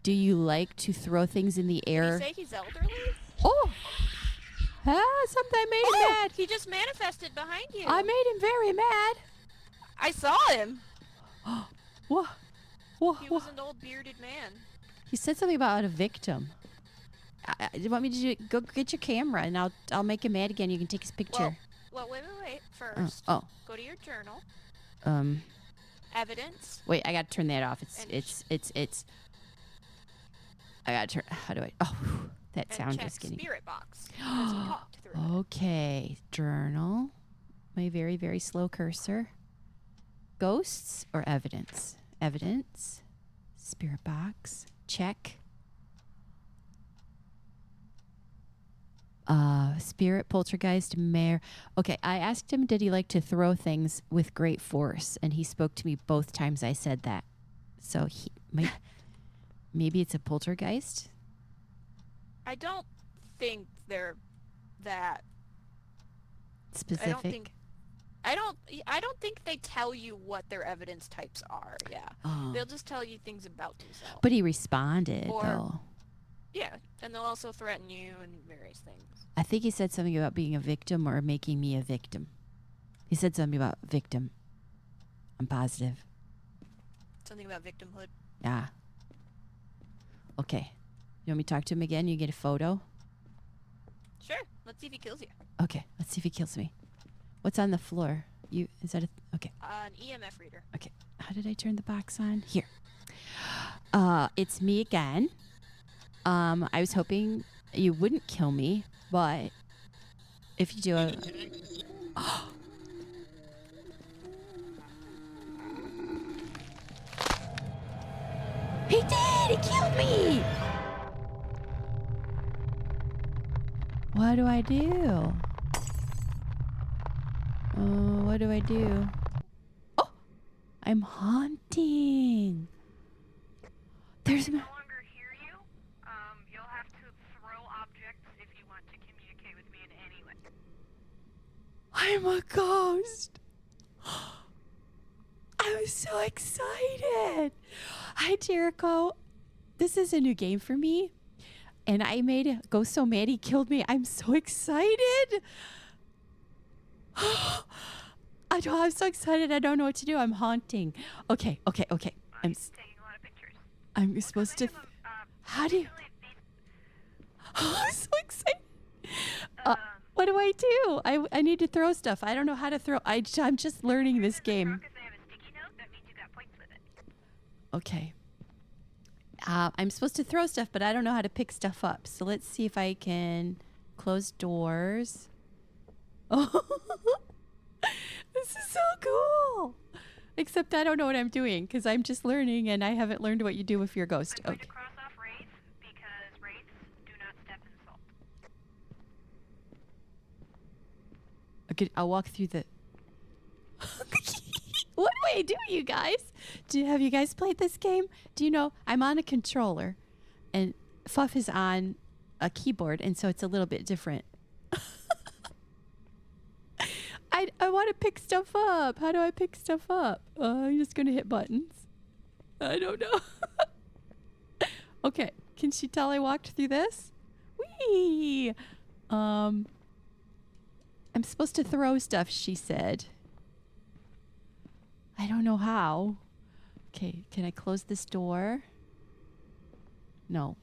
Do you like to throw things in the Did air? he say he's elderly? Oh! Something made him mad. He just manifested behind you. I made him very mad. I saw him. Whoa. Whoa. He Whoa. was an old bearded man. He said something about a victim. Do you want me to go get your camera and I'll make him mad again? You can take his picture. Well, wait. First, Oh. go to your journal. Evidence. Wait, I gotta turn that off. And It's. I gotta turn. How do I? Oh, whew, that And sound check is getting. spirit box as he talked through it. Okay, journal. My very, very slow cursor. Ghosts or evidence? Evidence. Spirit box. Check. Spirit, poltergeist, mare. Okay, I asked him, did he like to throw things with great force? And he spoke to me both times I said that. So he might, maybe it's a poltergeist? I don't think they're that. Specific? I don't think they tell you what their evidence types are. Yeah. Oh. They'll just tell you things about themselves. But he responded, Or- though. Yeah, and they'll also threaten you and various things. I think he said something about being a victim or making me a victim. He said something about victim. I'm positive. Something about victimhood. Yeah. Okay. You want me to talk to him again? You get a photo? Sure. Let's see if he kills you. Okay. Let's see if he kills me. What's on the floor? Is that a... Okay. An EMF reader. Okay. How did I turn the box on? Here. It's me again. I was hoping you wouldn't kill me, but if you do, he did! He killed me! What do I do? What do I do? Oh! I'm haunting! There's... No longer hear you. You'll have to throw objects if you want to communicate with me in any way. I'm a ghost. I'm so excited. Hi, Jericho. This is a new game for me. And I made a ghost so mad he killed me. I'm so excited. I'm so excited. I don't know what to do. I'm haunting. Okay. You're taking a lot of pictures. I'm supposed to. How do you? Usually these, I'm so excited. What do I do? I need to throw stuff. I don't know how to throw. I'm just learning this game. if they have a sticky note, that means you got points with it. Okay. I'm supposed to throw stuff, but I don't know how to pick stuff up. So let's see if I can close doors. Oh, this is so cool. Except I don't know what I'm doing because I'm just learning and I haven't learned what you do if you're a ghost. I'm going Okay. to cross off wraiths because wraiths do not step in salt. Okay, I'll walk through the. What do I do, you guys? Have you guys played this game? Do you know I'm on a controller, and Fuff is on a keyboard, and so it's a little bit different. I want to pick stuff up. How do I pick stuff up? I'm just gonna hit buttons. I don't know. Okay, can she tell I walked through this? Whee! I'm supposed to throw stuff, she said. I don't know how. Okay, can I close this door? No.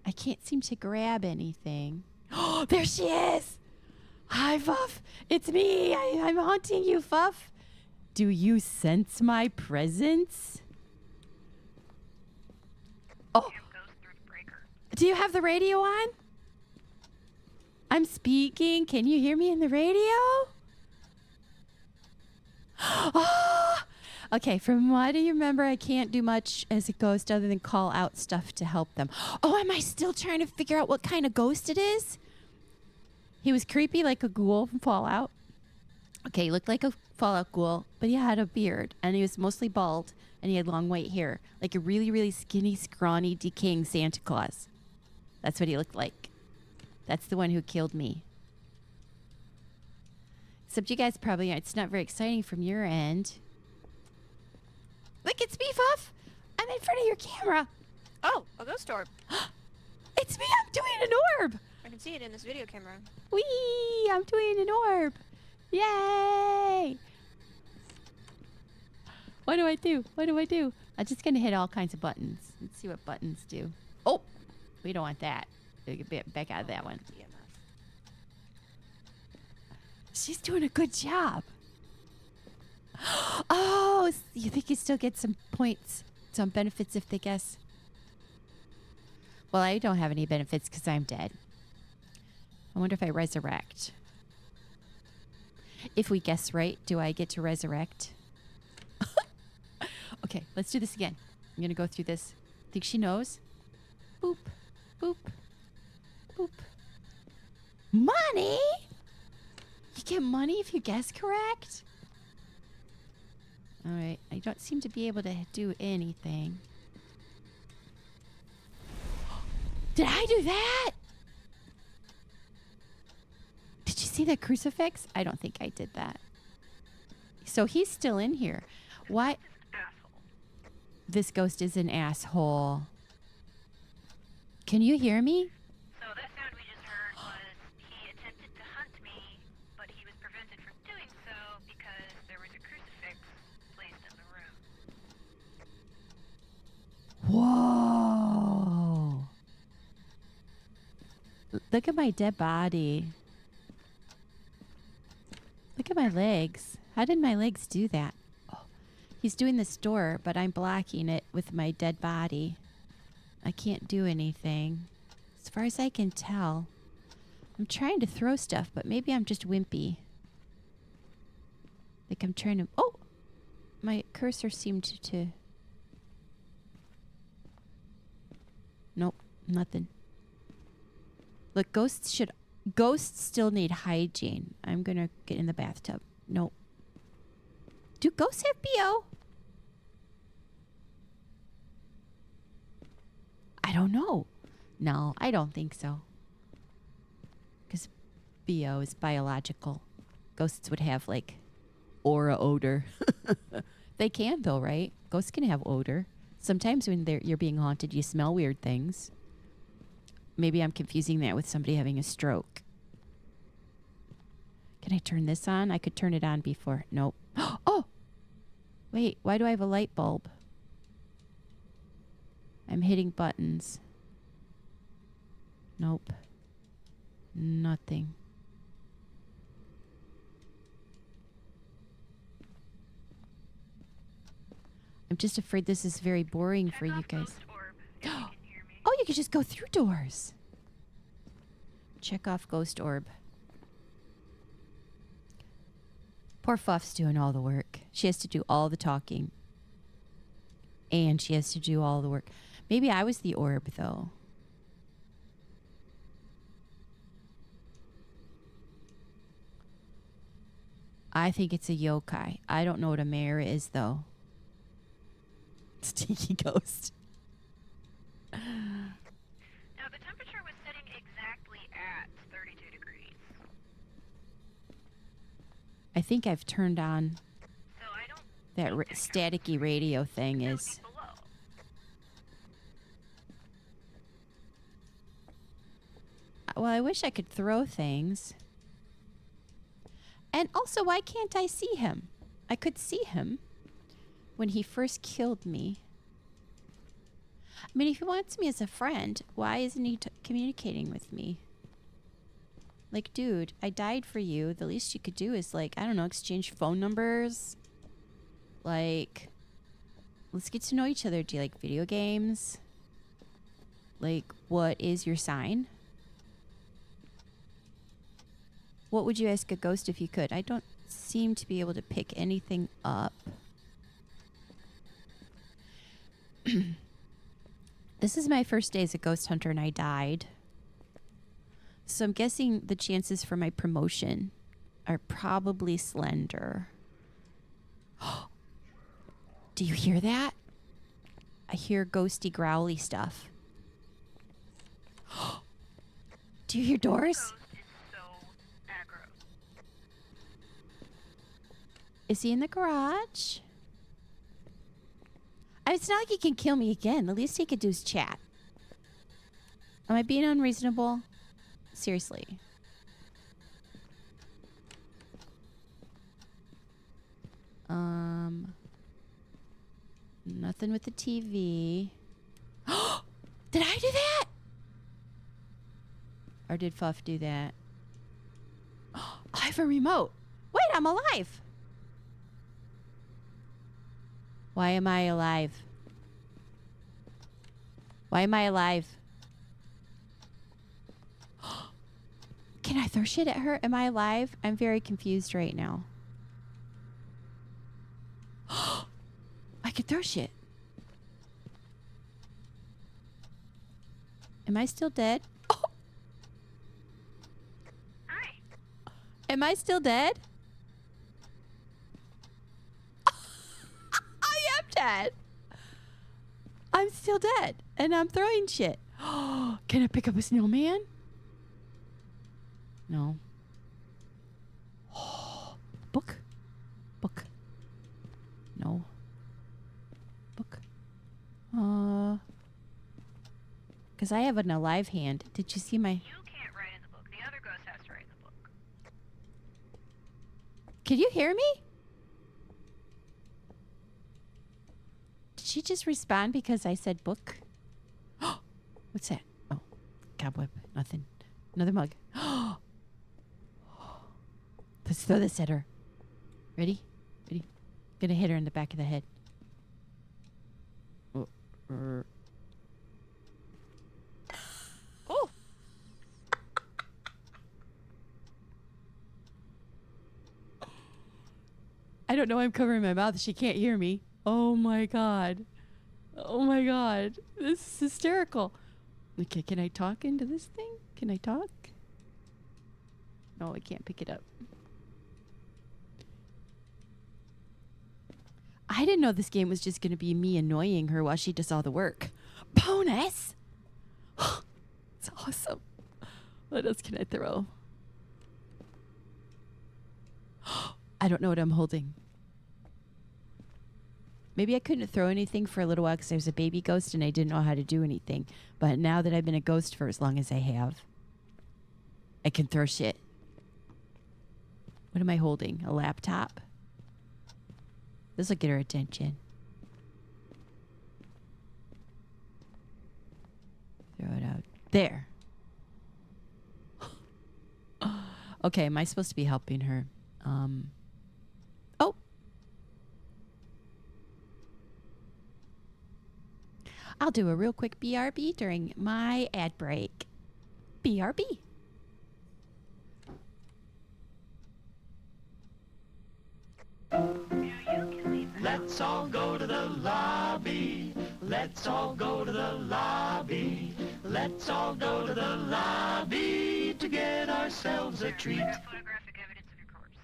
I can't seem to grab anything. Oh, there she is! Hi, Fuff. It's me. I'm haunting you, Fuff. Do you sense my presence? Oh, Cam goes through the breaker. do you have the radio on? I'm speaking. Can you hear me in the radio? Oh, okay, from what I remember, I can't do much as a ghost other than call out stuff to help them. Oh, am I still trying to figure out what kind of ghost it is? He was creepy like a ghoul from Fallout. Okay, he looked like a Fallout ghoul, but he had a beard, and he was mostly bald, and he had long white hair, like a really, really skinny, scrawny, decaying Santa Claus. That's what he looked like. That's the one who killed me. Except you guys probably aren't. It's not very exciting from your end. Look, it's me, Fuff. I'm in front of your camera. Oh, a ghost orb. It's me. I'm doing an orb. I can see it in this video camera. Whee! I'm doing an orb. Yay! What do I do? What do I do? I'm just going to hit all kinds of buttons. Let's see what buttons do. Oh, we don't want that. Get back out of that one. EMF. She's doing a good job. Oh, you think you still get some points, some benefits if they guess? Well, I don't have any benefits because I'm dead. I wonder if I resurrect. If we guess right, do I get to resurrect? Okay, let's do this again. I'm going to go through this. Think she knows? Boop, boop, boop. Money? You get money if you guess correct? All right, I don't seem to be able to do anything. Did I do that? Did you see that crucifix? I don't think I did that. So he's still in here. Why? Asshole. This ghost is an asshole. Can you hear me? So that sound we just heard was he attempted to hunt me, but he was prevented from doing so because there was a crucifix placed in the room. Whoa. Look at my dead body. Look at my legs. How did my legs do that? Oh, he's doing this door, but I'm blocking it with my dead body. I can't do anything. As far as I can tell. I'm trying to throw stuff, but maybe I'm just wimpy. Like I'm trying to... Oh! My cursor seemed to... Nope, nothing. Look, ghosts still need hygiene. I'm gonna get in the bathtub. Nope. Do ghosts have BO? I don't know. No, I don't think so. Because BO is biological. Ghosts would have, like, aura odor. They can, though, right? Ghosts can have odor. Sometimes when you're being haunted, you smell weird things. Maybe I'm confusing that with somebody having a stroke. Can I turn this on? I could turn it on before. Nope. Oh! Wait, why do I have a light bulb? I'm hitting buttons. Nope. Nothing. I'm just afraid this is very boring for you guys. Ghost orb, if you can hear me. Oh, you can just go through doors. Check off ghost orb. Poor Fuff's doing all the work. She has to do all the talking. And she has to do all the work. Maybe I was the orb, though. I think it's a yokai. I don't know what a mare is, though. Stinky ghost. Now, the temperature was sitting exactly at 32 degrees. I think I've turned on So I don't that think that staticky radio thing counts. It is... would be below. Well, I wish I could throw things. And also, why can't I see him? I could see him when he first killed me. I mean, if he wants me as a friend, why isn't he communicating with me? Like, dude, I died for you. The least you could do is, like, I don't know, exchange phone numbers. Like, let's get to know each other. Do you like video games? Like, what is your sign? What would you ask a ghost if you could? I don't seem to be able to pick anything up. This is my first day as a ghost hunter and I died. So I'm guessing the chances for my promotion are probably slender. Do you hear that? I hear ghosty growly stuff. Do you hear doors? Ghost is so aggro. Is he in the garage? It's not like he can kill me again. The least he could do is chat. Am I being unreasonable? Seriously. Nothing with the TV. Did I do that? Or did Fuff do that? I have a remote. Wait, I'm alive. Why am I alive? Why am I alive? Can I throw shit at her? Am I alive? I'm very confused right now. I could throw shit. Am I still dead? Oh, Hi. am I still dead? I am dead. I'm still dead. And I'm throwing shit. Can I pick up a snowman? No. Book? Book. No. Book. Because I have an alive hand. Did you see my... You can't write in the book. The other ghost has to write in the book. Can you hear me? Did she just respond because I said book? What's that? Oh, cobweb. Nothing. Another mug. Let's throw this at her. Ready? Ready? Gonna hit her in the back of the head. Oh. I don't know why I'm covering my mouth. She can't hear me. Oh my god. Oh my god. This is hysterical. Okay, can I talk into this thing? Can I talk? No, I can't pick it up. I didn't know this game was just going to be me annoying her while she does all the work. Bonus! It's awesome. What else can I throw? I don't know what I'm holding. Maybe I couldn't throw anything for a little while because I was a baby ghost and I didn't know how to do anything. But now that I've been a ghost for as long as I have, I can throw shit. What am I holding? A laptop? This will get her attention. Throw it out. There. Okay, am I supposed to be helping her? Oh. I'll do a real quick BRB during my ad break. BRB. Let's all go to the lobby. Let's all go to the lobby. Let's all go to the lobby to get ourselves a treat. Photographic evidence of your corpse.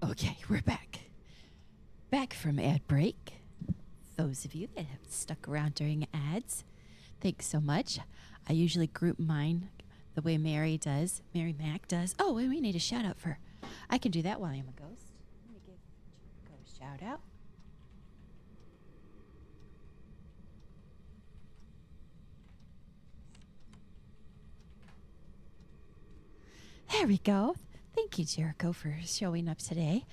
Okay, we're back. Back from ad break. Those of you that have stuck around during ads, thanks so much. I usually group mine the way Mary does. Mary Mac does. Oh, and we need a shout out for. I can do that while I'm a ghost. Let me give Jericho a shout out. There we go. Thank you, Jericho, for showing up today.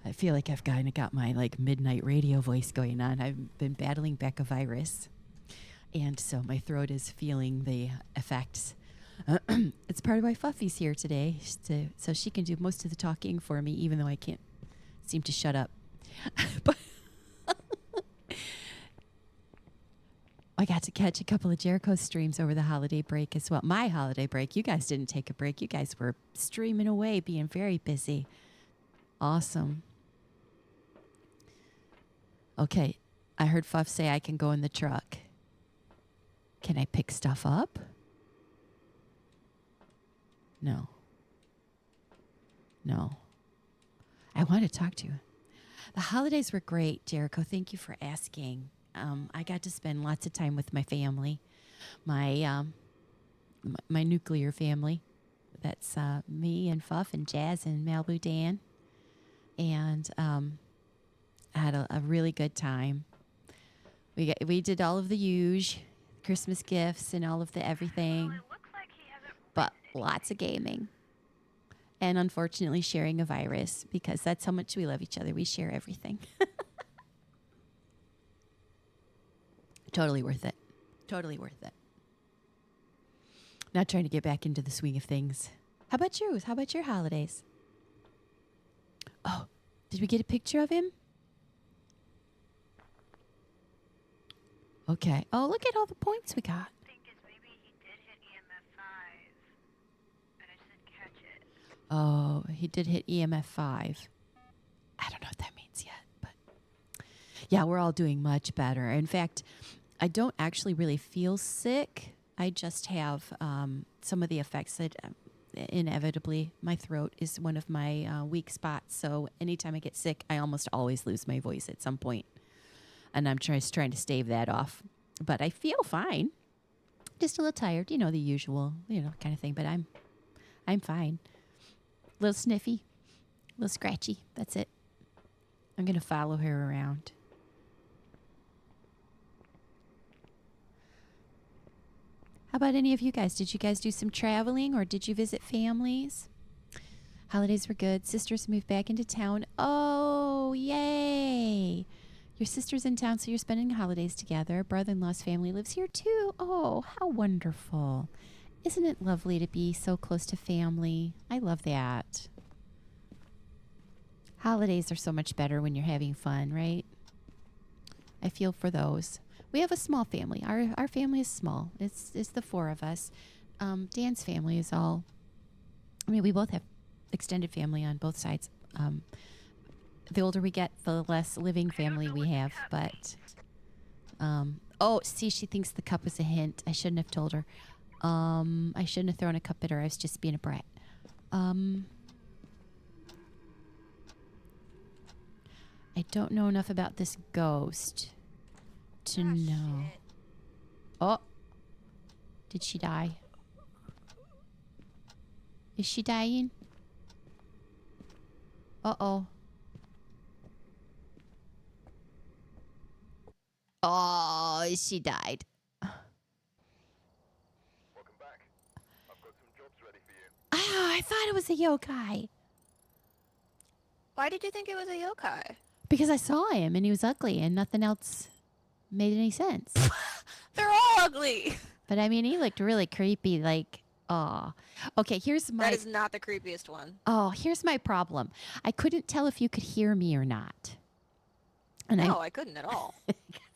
I feel like I've kind of got my like midnight radio voice going on. I've been battling back a virus, and so my throat is feeling the effects. It's part of why Fuffy's here today, so she can do most of the talking for me, even though I can't seem to shut up. But I got to catch a couple of Jericho streams over the holiday break as well. My holiday break. You guys didn't take a break. You guys were streaming away, being very busy. Awesome. Okay. I heard Fuff say I can go in the truck. Can I pick stuff up? No. No. I want to talk to you. The holidays were great, Jericho. Thank you for asking. I got to spend lots of time with my family, my nuclear family. That's me and Fuff and Jazz and Malibu Dan, and I had a really good time. We did all of the huge Christmas gifts and all of the everything, Well, it looks like he hasn't but lots of gaming. And unfortunately, sharing a virus, because that's how much we love each other. We share everything. Totally worth it. Totally worth it. Not trying to get back into the swing of things. How about yours? How about your holidays? Oh, did we get a picture of him? Okay. Oh, look at all the points we got. I think it's maybe he did hit EMF 5, and I just didn't catch it. Oh, he did hit EMF 5. I don't know what that means yet, but yeah, we're all doing much better. In fact, I don't actually really feel sick. I just have some of the effects that inevitably my throat is one of my weak spots. So anytime I get sick, I almost always lose my voice at some point. And I'm trying to stave that off. But I feel fine. Just a little tired, the usual, kind of thing. But I'm fine. A little sniffy, a little scratchy. That's it. I'm going to follow her around. How about any of you guys? Did you guys do some traveling or did you visit families? Holidays were good. Sisters moved back into town. Oh, yay. Your sister's in town, so you're spending holidays together. Brother-in-law's family lives here too. Oh, how wonderful. Isn't it lovely to be so close to family? I love that. Holidays are so much better when you're having fun, right? I feel for those. We have a small family. Our family is small. It's the four of us. Dan's family is all... we both have extended family on both sides. The older we get, the less living family we have. But, oh, see, she thinks the cup was a hint. I shouldn't have told her. I shouldn't have thrown a cup at her. I was just being a brat. I don't know enough about this ghost to know. Shit. Oh, did she die? Is she dying? Uh-oh. Oh, she died. Welcome back. I've got some jobs ready for you. Oh, I thought it was a yokai. Why did you think it was a yokai? Because I saw him and he was ugly and nothing else made any sense. They're all ugly. But I mean, he looked really creepy. Like, oh. Okay, here's my... That is not the creepiest one. Oh, here's my problem. I couldn't tell if you could hear me or not. And No, I couldn't at all.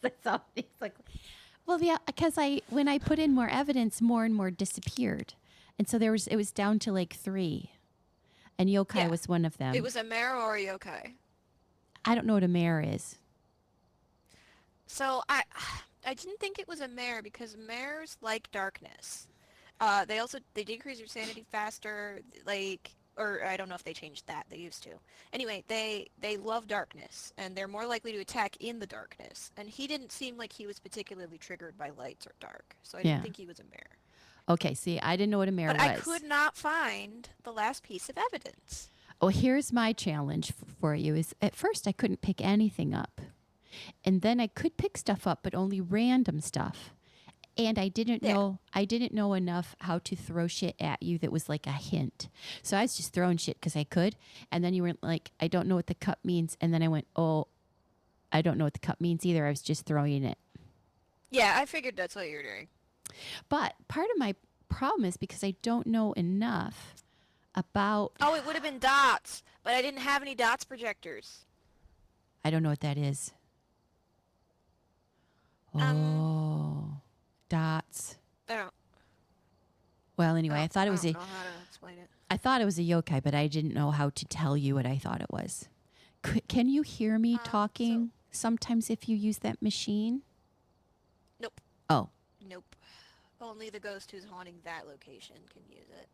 That's all he's like. Well, yeah, because when I put in more evidence, more and more disappeared, and so it was down to like 3, and yokai Yeah. was one of them. It was a mare or a yokai. I don't know what a mare is. So I didn't think it was a mare because mares like darkness. They decrease your sanity faster, or I don't know if they changed that. They used to. Anyway, they love darkness, and they're more likely to attack in the darkness. And he didn't seem like he was particularly triggered by lights or dark, so I Yeah. didn't think he was a mare. Okay, see, I didn't know what a mare But was. I could not find the last piece of evidence. Oh, here's my challenge for you: is at first I couldn't pick anything up, and then I could pick stuff up, but only random stuff. And I didn't know enough how to throw shit at you that was like a hint. So I was just throwing shit because I could. And then you were like, I don't know what the cup means. And then I went, oh, I don't know what the cup means either. I was just throwing it. Yeah, I figured that's what you were doing. But part of my problem is because I don't know enough about... Oh, it would have been dots, but I didn't have any dots projectors. I don't know what that is. Oh, dots. I don't. Well, anyway, I thought it was I don't know how to explain it. I thought it was a yokai, but I didn't know how to tell you what I thought it was. Can you hear me talking sometimes if you use that machine? Nope. Oh. Nope. Only the ghost who's haunting that location can use it.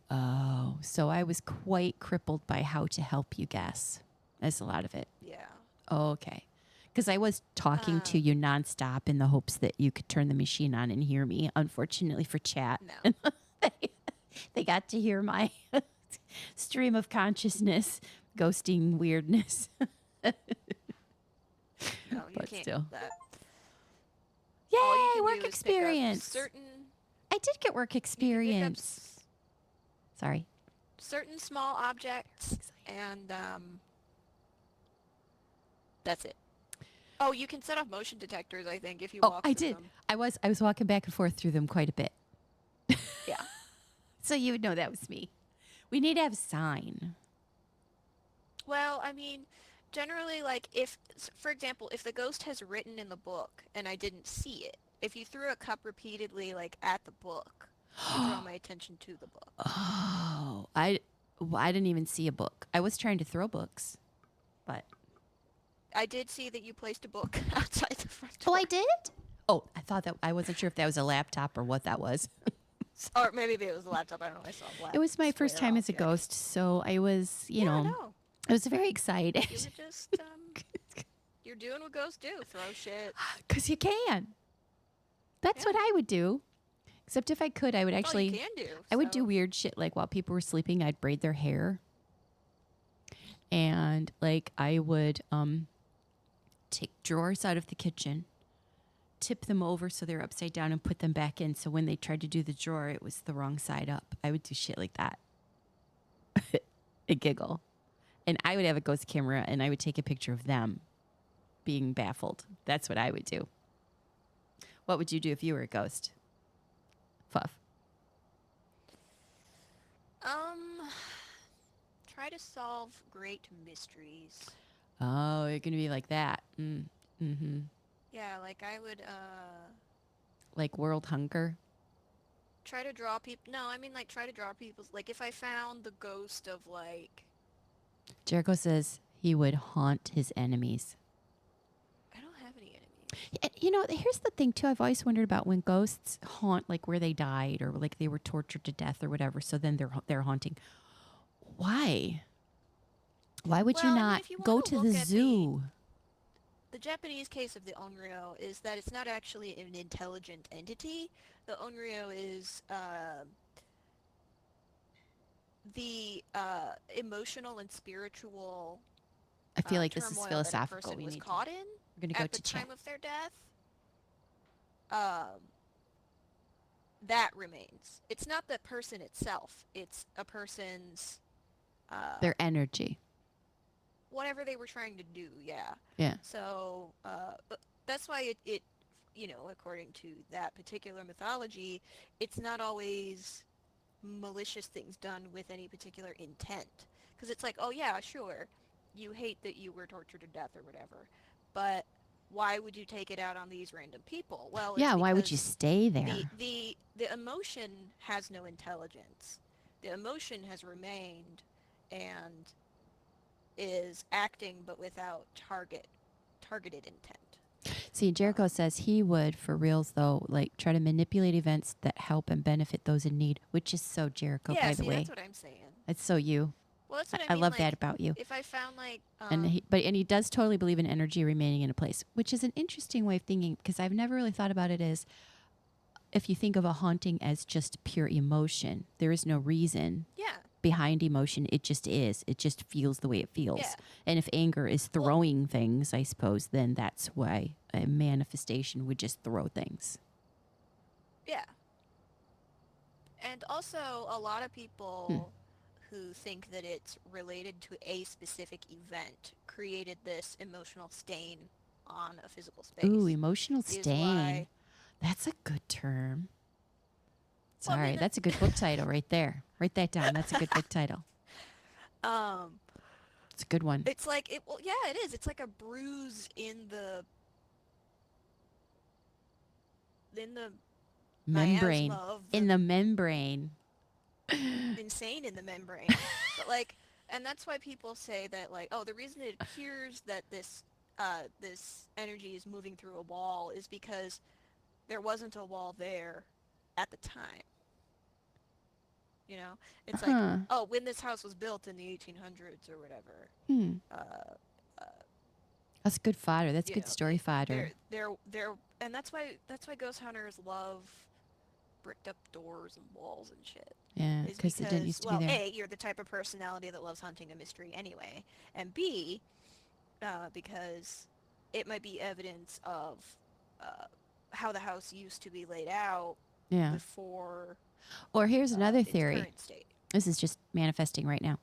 Oh, so I was quite crippled by how to help you guess. That's a lot of it. Yeah. Okay. Because I was talking to you nonstop in the hopes that you could turn the machine on and hear me. Unfortunately for chat, No. they got to hear my stream of consciousness, ghosting weirdness. No, you But can't still. do that. All you Yay, can work do is pick up experience. Certain I did get work you can pick up experience. Sorry. certain small objects, and that's it. Oh, you can set off motion detectors, I think, if you Oh, walk I through did. them. I was walking back and forth through them quite a bit. Yeah. So you would know that was me. We need to have a sign. Well, I mean, generally, like, if, for example, if the ghost has written in the book and I didn't see it, if you threw a cup repeatedly, like, at the book, it would draw my attention to the book. Oh, I didn't even see a book. I was trying to throw books, but I did see that you placed a book outside the front door. oh, I did. Oh, I wasn't sure if that was a laptop or what that was. Or maybe it was a laptop. I don't know. I saw a black It was my first square time as a object. ghost, so I was, you Yeah, know, no. I was very excited. You were just, you're doing what ghosts do. Throw shit. Because you can. That's what I would do. Except if I could, I would That's all you actually, can do. I would do so- weird shit. Like while people were sleeping, I'd braid their hair. And like I would take drawers out of the kitchen, tip them over so they're upside down and put them back in. So when they tried to do the drawer, it was the wrong side up. I would do shit like that. A giggle. And I would have a ghost camera and I would take a picture of them being baffled. That's what I would do. What would you do if you were a ghost? Fuff. Try to solve great mysteries. Oh, you're going to be like that. Mm-hmm. Yeah, like I would, Like world hunger. try to draw people. No, I mean like try to draw people's. Like if I found the ghost of like, Jericho says he would haunt his enemies. I don't have any enemies. And, you know, here's the thing, too. I've always wondered about when ghosts haunt, like, where they died or, like, they were tortured to death or whatever. So then they're haunting. Why? Why would you Well, I mean, not if you go wanna to look the at the- zoo? The Japanese case of the onryo is that it's not actually an intelligent entity. The onryo is the emotional and spiritual I feel like this is turmoil that a philosophical. person We was need to, caught in we're going to go at the to chat. time of their death. That remains. It's not the person itself. It's a person's Their energy. whatever they were trying to do. Yeah. Yeah. So but that's why it you know, according to that particular mythology, it's not always malicious things done with any particular intent. Because it's like, oh yeah, sure, you hate that you were tortured to death or whatever, but why would you take it out on these random people? Well, it's Yeah, why would you because stay there? the emotion has no intelligence. The emotion has remained and is acting but without targeted intent. See, Jericho says he would, for reals, though, like, try to manipulate events that help and benefit those in need, which is so Jericho, yeah, by see, the way. that's what I'm saying. It's so you. Well, that's what I I mean. love like, that about you. If I found like And he does totally believe in energy remaining in a place, which is an interesting way of thinking because I've never really thought about it as if you think of a haunting as just pure emotion. There is no reason yeah, behind emotion. It just is. It just feels the way it feels. Yeah. And if anger is throwing things, I suppose, then that's why a manifestation would just throw things. yeah. And also, a lot of people who think that it's related to a specific event created this emotional stain on a physical space. Ooh, emotional Is stain. why- That's a good term. Well, I Sorry, mean, that's a good book title right there. Write that down. That's a good book title. It's a good one. It's like it. Well, yeah, it is. It's like a bruise in the Membrane. miasma of In the membrane. insane in the membrane. But like, and that's why people say that like, oh, the reason it appears that this energy is moving through a wall is because there wasn't a wall there at the time. You know, it's Huh. like, oh, when this house was built in the 1800s or whatever, That's good fodder. That's you good know, story fodder. they're, and that's why ghost hunters love bricked up doors and walls and shit. Yeah, Is because it didn't used to well, be there. A, you're the type of personality that loves hunting a mystery anyway, and B, because it might be evidence of how the house used to be laid out Yeah. before Or here's another its theory. current state. This is just manifesting right now.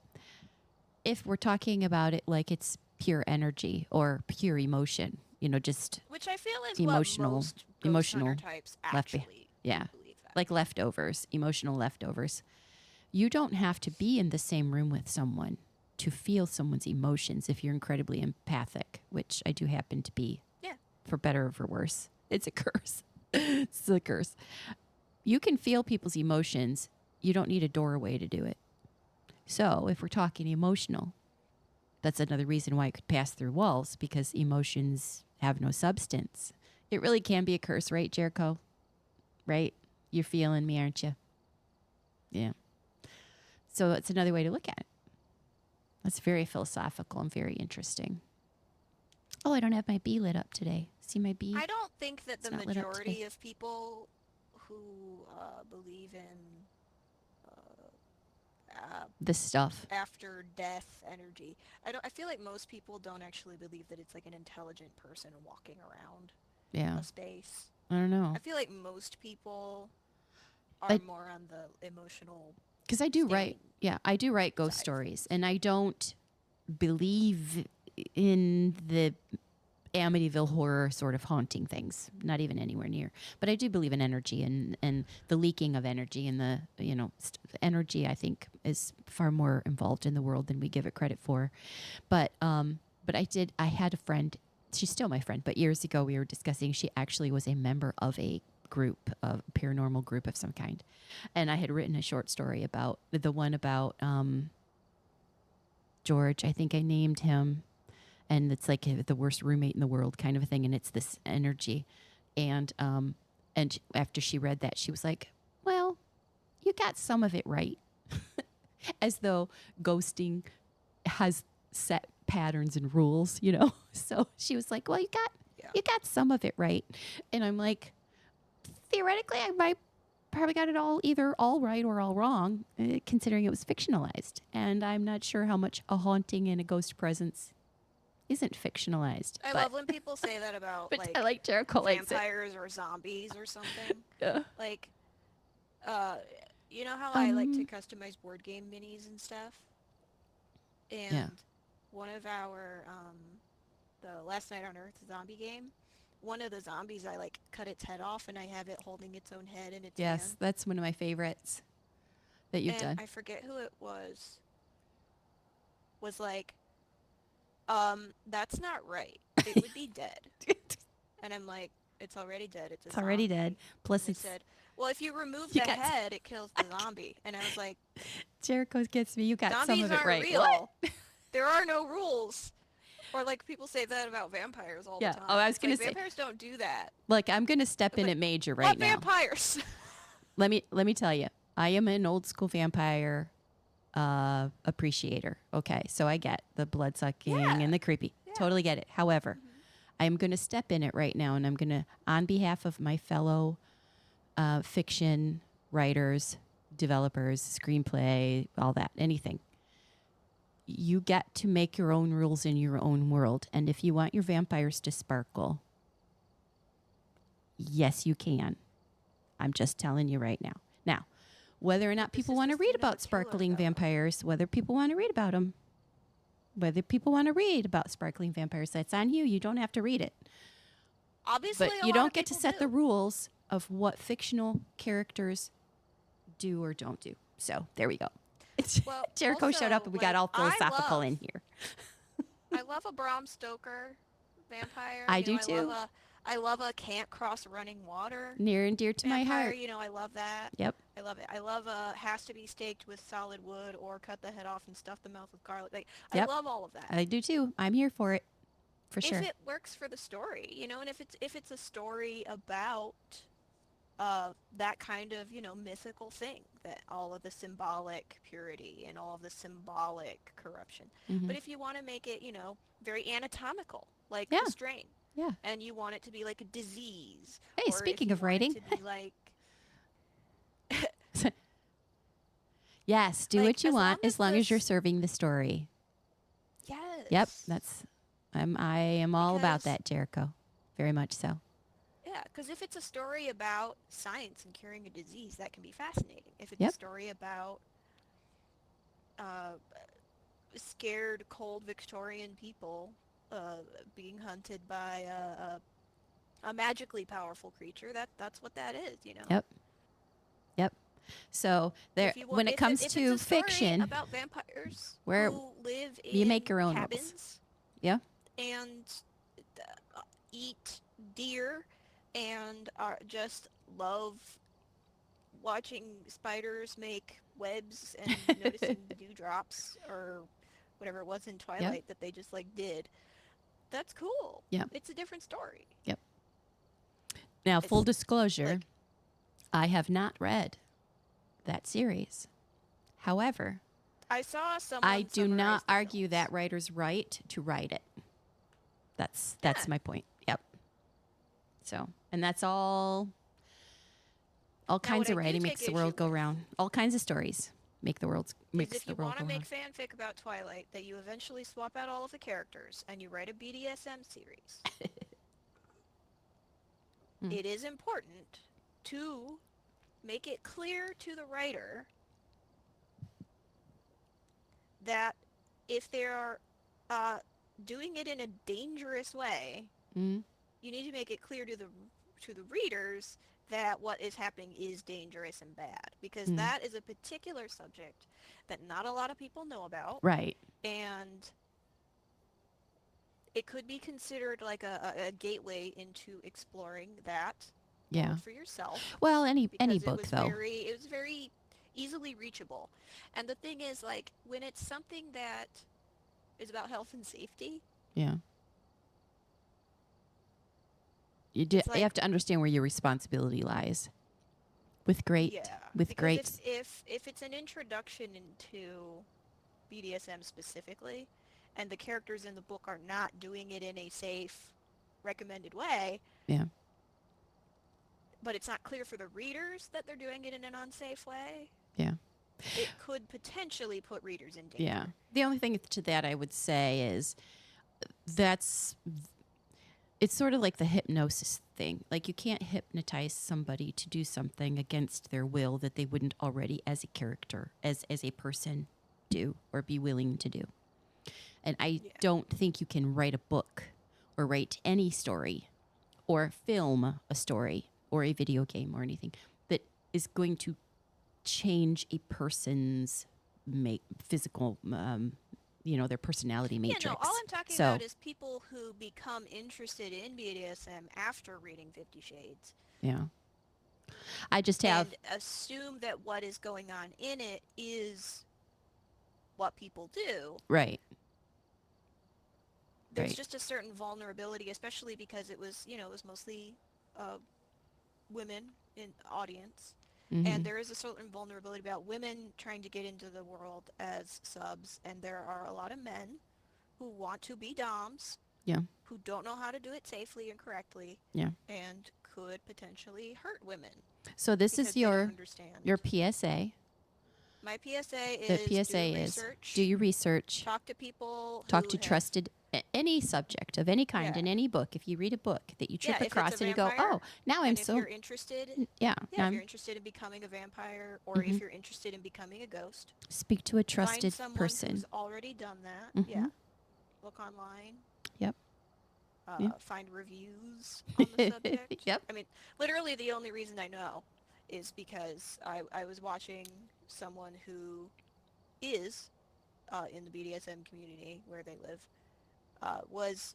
If we're talking about it like it's pure energy or pure emotion, just Which I feel is emotional- what most ghost emotional hunter types left be- actually yeah. believe that. like leftovers, emotional leftovers. You don't have to be in the same room with someone to feel someone's emotions if you're incredibly empathic, which I do happen to be. Yeah. For better or for worse. It's a curse. It's a curse. You can feel people's emotions. You don't need a doorway to do it. So if we're talking emotional, that's another reason why it could pass through walls, because emotions have no substance. It really can be a curse, right, Jericho? Right? You're feeling me, aren't you? Yeah. So it's another way to look at it. That's very philosophical and very interesting. Oh, I don't have my bee lit up today. See my bee? I don't think that It's the not lit up majority today. of people who believe in This stuff. after death energy, I feel like most people don't actually believe that it's like an intelligent person walking around Yeah. a space. I don't know. I feel like most people are I- more on the emotional. Because I do write, Staying yeah, I do write ghost side of stories, things. and I don't believe in the Amityville horror sort of haunting things, not even anywhere near. But I do believe in energy and the leaking of energy, and the energy, I think, is far more involved in the world than we give it credit for. But I had a friend. She's still my friend, but years ago we were discussing. She actually was a member of a group, of paranormal group of some kind, and I had written a short story about the one about George. I think I named him, and it's like the worst roommate in the world kind of a thing, and it's this energy, and after she read that, she was like, "Well, you got some of it right," as though ghosting has set patterns and rules, So she was like, "Well, you got some of it right," and I'm like, theoretically, I might probably got it either all right or all wrong, considering it was fictionalized, and I'm not sure how much a haunting and a ghost presence isn't fictionalized. I love when people say that about but like I like Jericho likes it. vampires or zombies or something. Yeah. Like, you know how I like to customize board game minis and stuff? And one of our, the Last Night on Earth zombie game, one of the zombies, I like cut its head off and I have it holding its own head in its hand. Yes, that's one of my favorites that you've done. I forget who it was like, that's not right. It would be dead. And I'm like, it's already dead. It's already dead. Plus, And it it's said, well, if you remove You the got- head, it kills the zombie. And I was like, Jericho gets me. You got some zombies of it aren't right. real. What? There are no rules. Or like people say that about vampires all Yeah. the time. Oh, I was It's like, gonna say- vampires don't do that. Look, I'm gonna step in But at major What right now. vampires? Let me tell you, I am an old school vampire appreciator. Okay, so I get the blood sucking Yeah. and the creepy. Yeah. Totally get it. However, I'm going to step in it right now, and I'm going to, on behalf of my fellow fiction writers, developers, screenplay, all that, anything. You get to make your own rules in your own world, and if you want your vampires to sparkle, yes, you can. I'm just telling you right now. Now, whether or not This people is want to the read scene of about a sparkling killer, though. vampires, whether people want to read about them, whether people want to read about sparkling vampires, that's on you. You don't have to read it. Obviously, But a you lot don't of get to people set the do. rules of what fictional characters do or don't do. So there we go. Well, Jericho showed up also, and we got all like, philosophical in here. I love a Bram Stoker vampire. I You know, do too. I love a can't cross running water Near and dear to my vampire. heart. You know, I love that. Yep. I love it. I love has to be staked with solid wood or cut the head off and stuff the mouth with garlic. Like, Yep. I love all of that. I do too. I'm here for it. For sure. If it works for the story, you know, and if it's a story about that kind of, you know, mythical thing, that all of the symbolic purity and all of the symbolic corruption. Mhm. But if you want to make it, you know, very anatomical, like Yeah. the strain, Yeah. and you want it to be like a disease. Hey, or if speaking you of want it writing. to be like, Yes, do Like, what you as want long as as long as you're this- serving the story. yes. Yep, I am all about Because- that, Jericho. Very much so. Yeah, because if it's a story about science and curing a disease, that can be fascinating. If it's Yep. a story about, scared, cold Victorian people being hunted by a magically powerful creature. That's what that is, you know. Yep. Yep. So there, If you want, when it comes if it's to a story fiction, about vampires where who live you make in your own rules. cabins Yeah. and eat deer and are just love watching spiders make webs and noticing dewdrops or whatever it was in Twilight that they just like did. That's cool. Yep. It's a different story. Yep. Now, full It's disclosure, like, I have not read that series. However, I saw someone I do summarize not the argue films. that writer's right to write it. That's Yeah. my point. Yep. So, and that's all kinds what of I do writing take makes the world issue go with round. All kinds of stories make the world is makes if the you world want go to round. make fanfic about Twilight, that you eventually swap out all of the characters and you write a BDSM series. It is important to make it clear to the writer that if they're doing it in a dangerous way, Mm. you need to make it clear to the readers that what is happening is dangerous and bad, because that is a particular subject that not a lot of people know about, Right. and it could be considered like a gateway into exploring that Yeah. world for yourself. Well, any Because book though. it was very easily reachable. And the thing is, like, when it's something that is about health and safety, Yeah. You it's like, have to understand where your responsibility lies. With great because if it's an introduction into BDSM specifically, and the characters in the book are not doing it in a safe, recommended way, yeah. but it's not clear for the readers that they're doing it in an unsafe way, Yeah. it could potentially put readers in danger. Yeah. The only thing to that I would say is it's sort of like the hypnosis thing. Like, you can't hypnotize somebody to do something against their will that they wouldn't already, as a character, as a person, do or be willing to do. And I don't think you can write a book or write any story or film a story or a video game or anything that is going to change a person's physical, their personality matrix. Yeah, no, all I'm talking about is people who become interested in BDSM after reading 50 Shades. Yeah. I just have... And assume that what is going on in it is what people do. Right. There's just a certain vulnerability, especially because it was, it was mostly women in audience. Mm-hmm. And there is a certain vulnerability about women trying to get into the world as subs, and there are a lot of men who want to be doms, who don't know how to do it safely and correctly, and could potentially hurt women. So this is your PSA. My PSA is do your research. Talk to people. Talk to trusted, any subject of any kind in any book. If you read a book that you trip across and you go, oh, now I'm so... If you're interested, if you're interested in becoming a vampire, or if you're interested in becoming a ghost, speak to a trusted find person. someone who's already done that. Yeah. Look online. Yep. Find reviews on the subject. Yep. I mean, literally the only reason I know is because I was watching someone who is in the BDSM community where they live, was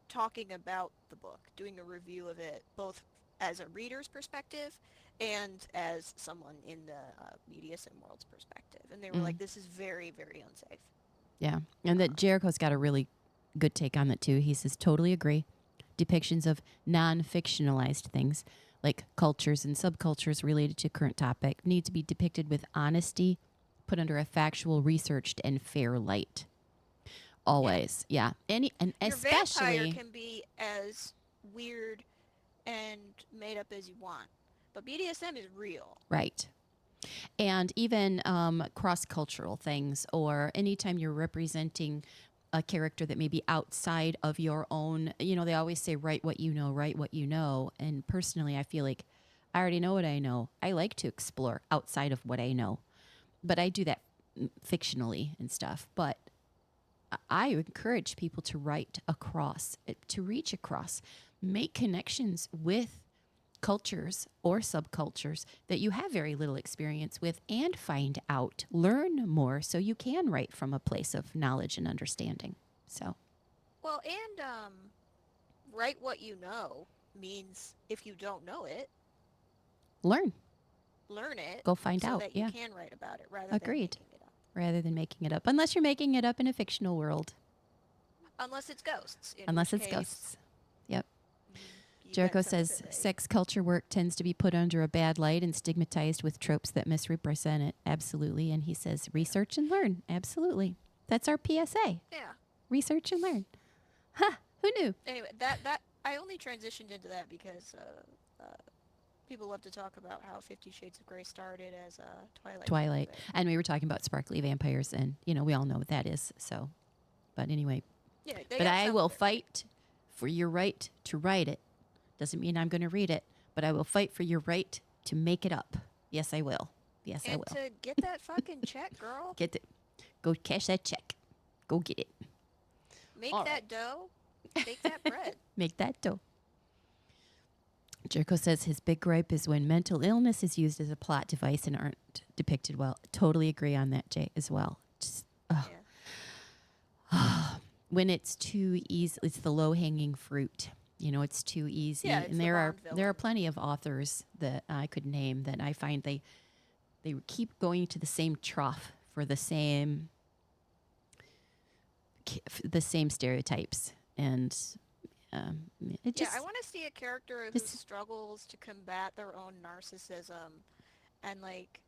talking about the book, doing a review of it, both as a reader's perspective and as someone in the BDSM world's perspective. And they were like, this is very, very unsafe. Yeah. And that Jericho's got a really good take on that too. He says, totally agree. Depictions of non-fictionalized things like cultures and subcultures related to current topic need to be depicted with honesty, put under a factual, researched, and fair light. Always. Yeah. And especially... Your vampire can be as weird and made up as you want, but BDSM is real. Right. And even cross-cultural things, or anytime you're representing a character that may be outside of your own, they always say, write what you know. And personally, I feel like I already know what I know. I like to explore outside of what I know. But I do that fictionally and stuff. But I encourage people to write across, to reach across, make connections with cultures or subcultures that you have very little experience with, and find out, learn more, so you can write from a place of knowledge and understanding. So, Well, and write what you know means if you don't know it, learn, learn it. go find so out. that you Yeah, can write about it rather agreed. than making it up. Rather than making it up, unless you're making it up in a fictional world. Unless it's ghosts. In Unless which it's case, ghosts. Yep. you Jericho got some of says it right. sex culture work tends to be put under a bad light and stigmatized with tropes that misrepresent it. Absolutely. And he says research and learn. Absolutely. That's our PSA. Yeah. Research and learn. Ha! Who knew? Anyway, that I only transitioned into that because people love to talk about how 50 Shades of Grey started as Twilight. Twilight. And we were talking about sparkly vampires, and, we all know what that is. So, but anyway. Yeah, But I will fight for your right to write it. Doesn't mean I'm going to read it, but I will fight for your right to make it up. Yes, I will. Yes, I And will. to get that fucking check, girl. Get it. Go cash that check. Go get it. Make All that dough. Make that bread. Make that dough. Jericho says his big gripe is when mental illness is used as a plot device and aren't depicted well. Totally agree on that, Jay, as well. Just, Yeah. when it's too easy, it's the low-hanging fruit. It's too easy. Yeah, it's and the there Bond are villain. plenty of authors that I could name that I find they keep going to the same trough for the same stereotypes, and it just I want to see a character who struggles to combat their own narcissism and like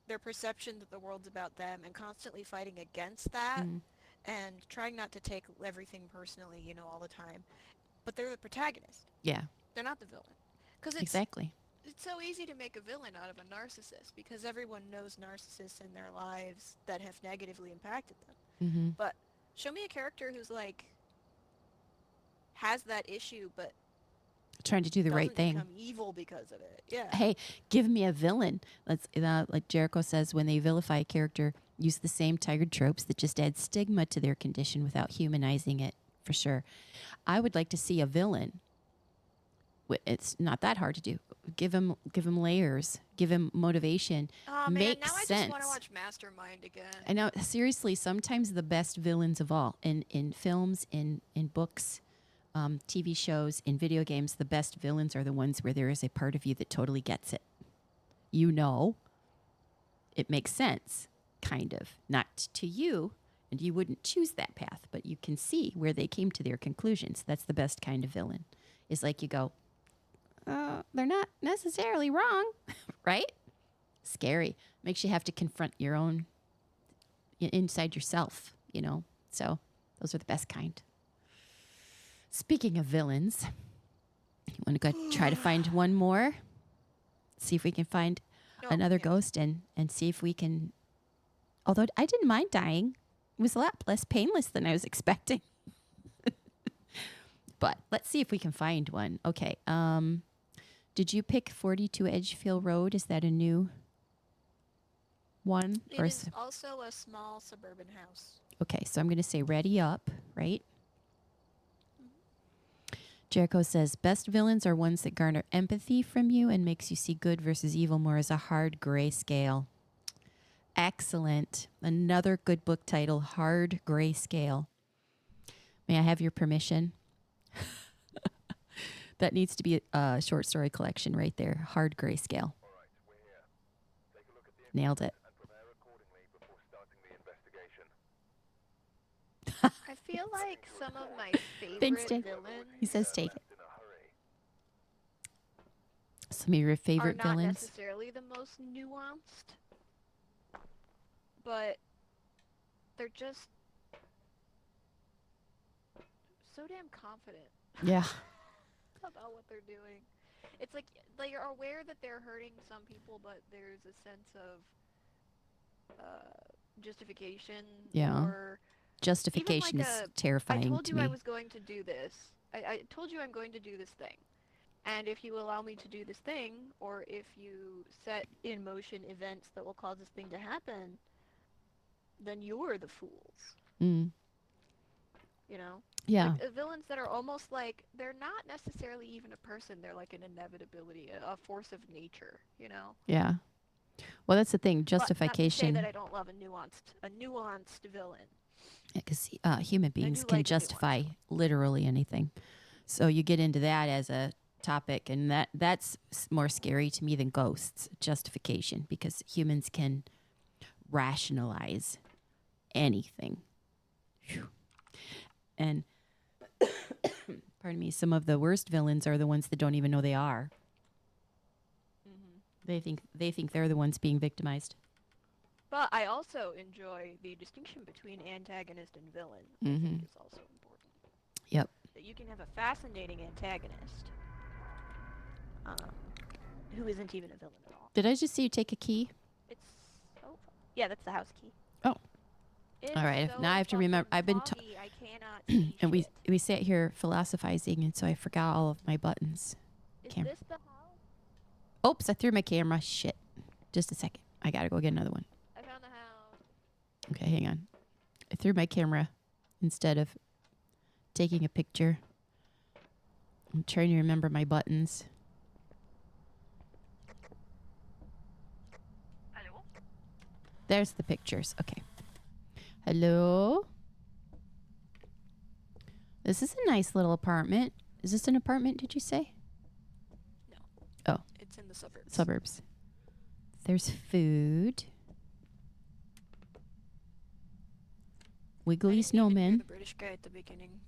their perception that the world's about them, and constantly fighting against that and trying not to take everything personally, all the time. But they're the protagonist. yeah, They're not the villain. Because exactly. It's so easy to make a villain out of a narcissist because everyone knows narcissists in their lives that have negatively impacted them. Mm-hmm. But show me a character who's like has that issue but Trying to do the right doesn't thing. become evil because of it. Yeah. Hey, give me a villain. Let's like Jericho says, when they vilify a character, use the same tired tropes that just add stigma to their condition without humanizing it. For sure, I would like to see a villain. It's not that hard to do. Give him layers. Give him motivation. Oh man, Make now I sense. just want to watch Mastermind again. I know, seriously, sometimes the best villains of all in films, in books, TV shows, in video games, the best villains are the ones where there is a part of you that totally gets it. It makes sense, kind of. Not to you, and you wouldn't choose that path, but you can see where they came to their conclusions. That's the best kind of villain. Is like you go, they're not necessarily wrong, right? Scary. Makes you have to confront your own inside yourself, So those are the best kind. Speaking of villains, you want to go try to find one more? See if we can find another ghost and see if we can... Although I didn't mind dying. It was a lot less painless than I was expecting. But let's see if we can find one. Okay. Did you pick 42 Edgefield Road? Is that a new one? It is also a small suburban house. Okay, so I'm going to say ready up, right? Jericho says, best villains are ones that garner empathy from you and makes you see good versus evil more as a hard gray scale. Excellent. Another good book title, Hard Gray Scale. May I have your permission? That needs to be a short story collection right there. Hard Gray Scale. All right, we're here. Take a look at the Nailed it. and prepare accordingly before starting the investigation. I feel like some of my favorite Thanks, Jake. villains He says take it. In a hurry. Some of your are favorite not villains. necessarily the most nuanced, but they're just so damn confident Yeah. about what they're doing. It's like they are aware that they're hurting some people, but there's a sense of justification. Yeah. Or Justification even is like terrifying I told to you me. I was going to do this. I told you I'm going to do this thing. And if you allow me to do this thing, or if you set in motion events that will cause this thing to happen, then you're the fools. Mm. You know? Yeah. Like villains that are almost like they're not necessarily even a person. They're like an inevitability, a force of nature. You know. Yeah. Well, that's the thing. But not to say Justification. that I don't love a nuanced villain. Because human beings do can like a nuanced justify literally anything. So you get into that as a topic, and that's more scary to me than ghosts. Justification, because humans can rationalize anything. Phew. And pardon me, some of the worst villains are the ones that don't even know they are. They think they're the ones being victimized. But I also enjoy the distinction between antagonist and villain. I think is also important. Yep. That you can have a fascinating antagonist who isn't even a villain at all. Did I just see you take a key? It's so fun. Yeah, that's the house key. Oh. It's All right. so Now I have to remember. I've been foggy, I cannot see and shit. we sat here philosophizing, and so I forgot all of my buttons. Is camera. this the house? Oops! I threw my camera. Shit. Just a second. I gotta go get another one. I found the house. Okay, hang on. I threw my camera instead of taking a picture. I'm trying to remember my buttons. Hello? There's the pictures. Okay. Hello? This is a nice little apartment. Is this an apartment, did you say? It's in the suburbs. Suburbs. There's food. Wiggly I didn't even hear snowman. the British guy at the beginning.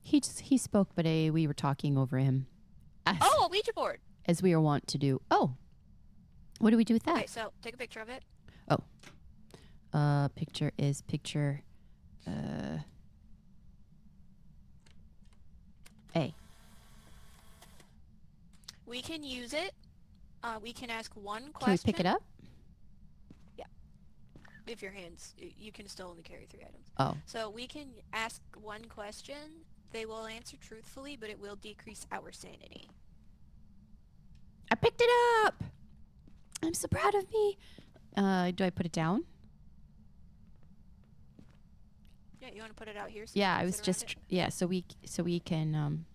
He spoke, but we were talking over him. Oh, a Ouija board! As we are wont to do. Oh. What do we do with that? Okay, so take a picture of it. Picture is picture A. We can use it. We can ask one Can we question. pick it up? If your hands, you can still only carry 3 items. Oh. So we can ask one question. They will answer truthfully, but it will decrease our sanity. I picked it up. I'm so proud of me. Do I put it down? Yeah, you want to put it out here? So Yeah, we I can was sit around just it? so we can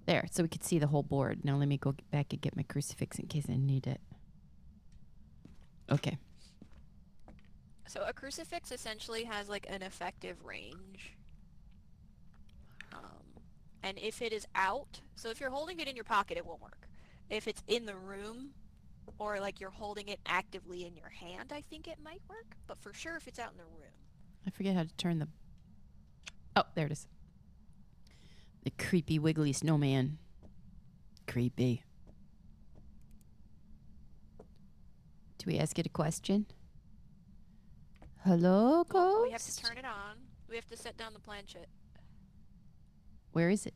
there, so we could see the whole board. Now let me go back and get my crucifix in case I need it. Okay. So a crucifix essentially has like an effective range. And if it is out, so if you're holding it in your pocket, it won't work. If it's in the room, or like you're holding it actively in your hand, I think it might work. But for sure, if it's out in the room. I forget how to turn the... Oh, there it is. The creepy wiggly snowman. Creepy. Do we ask it a question? Hello, ghost? Well, we have to turn it on. We have to set down the planchette. Where is it?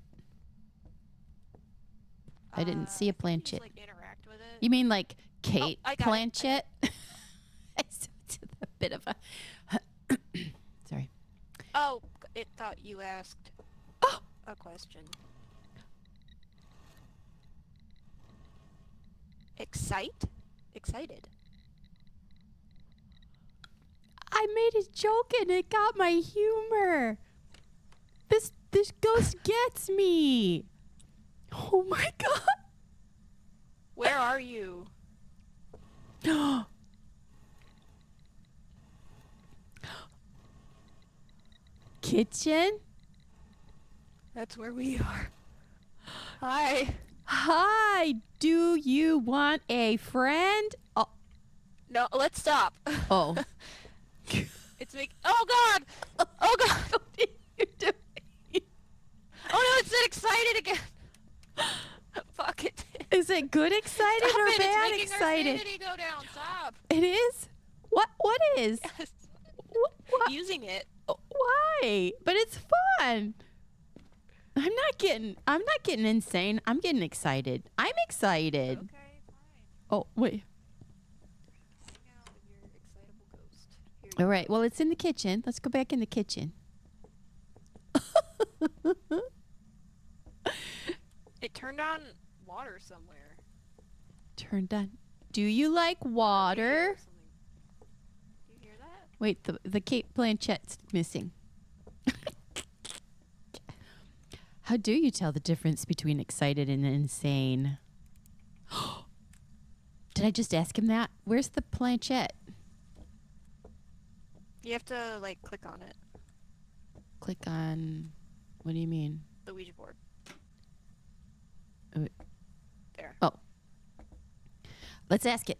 I didn't see a I think you planchette. just, like, interact with it. You mean like Kate I got it. Planchette? It's a bit of a... Sorry. Oh, it thought you asked Oh! a question. Excited. I made a joke and it got my humor. This ghost gets me. Oh my god. Where are you? Kitchen? That's where we are. Hi. Hi, do you want a friend? Oh. No, let's stop. Oh. It's make. Oh god. Oh god. What are you doing? Oh no, it said excited again. Fuck it. Is it good excited Stop or it. bad It's making excited? our sanity go down. Stop. It is? What is? Yes. What? Using it. Why? But it's fun. I'm not getting insane. I'm getting excited. I'm excited. Okay, fine. Oh, wait. Hang out with your excitable ghost. Here All you right. Well, it's in the kitchen. Let's go back in the kitchen. go. It turned on water somewhere. Turned on. Do you like water? Do you hear that? Wait, the Kate Blanchette's missing. How do you tell the difference between excited and insane? Did I just ask him that? Where's the planchette? You have to, like, click on it. Click on... What do you mean? The Ouija board. Uh, There. Oh. Let's ask it.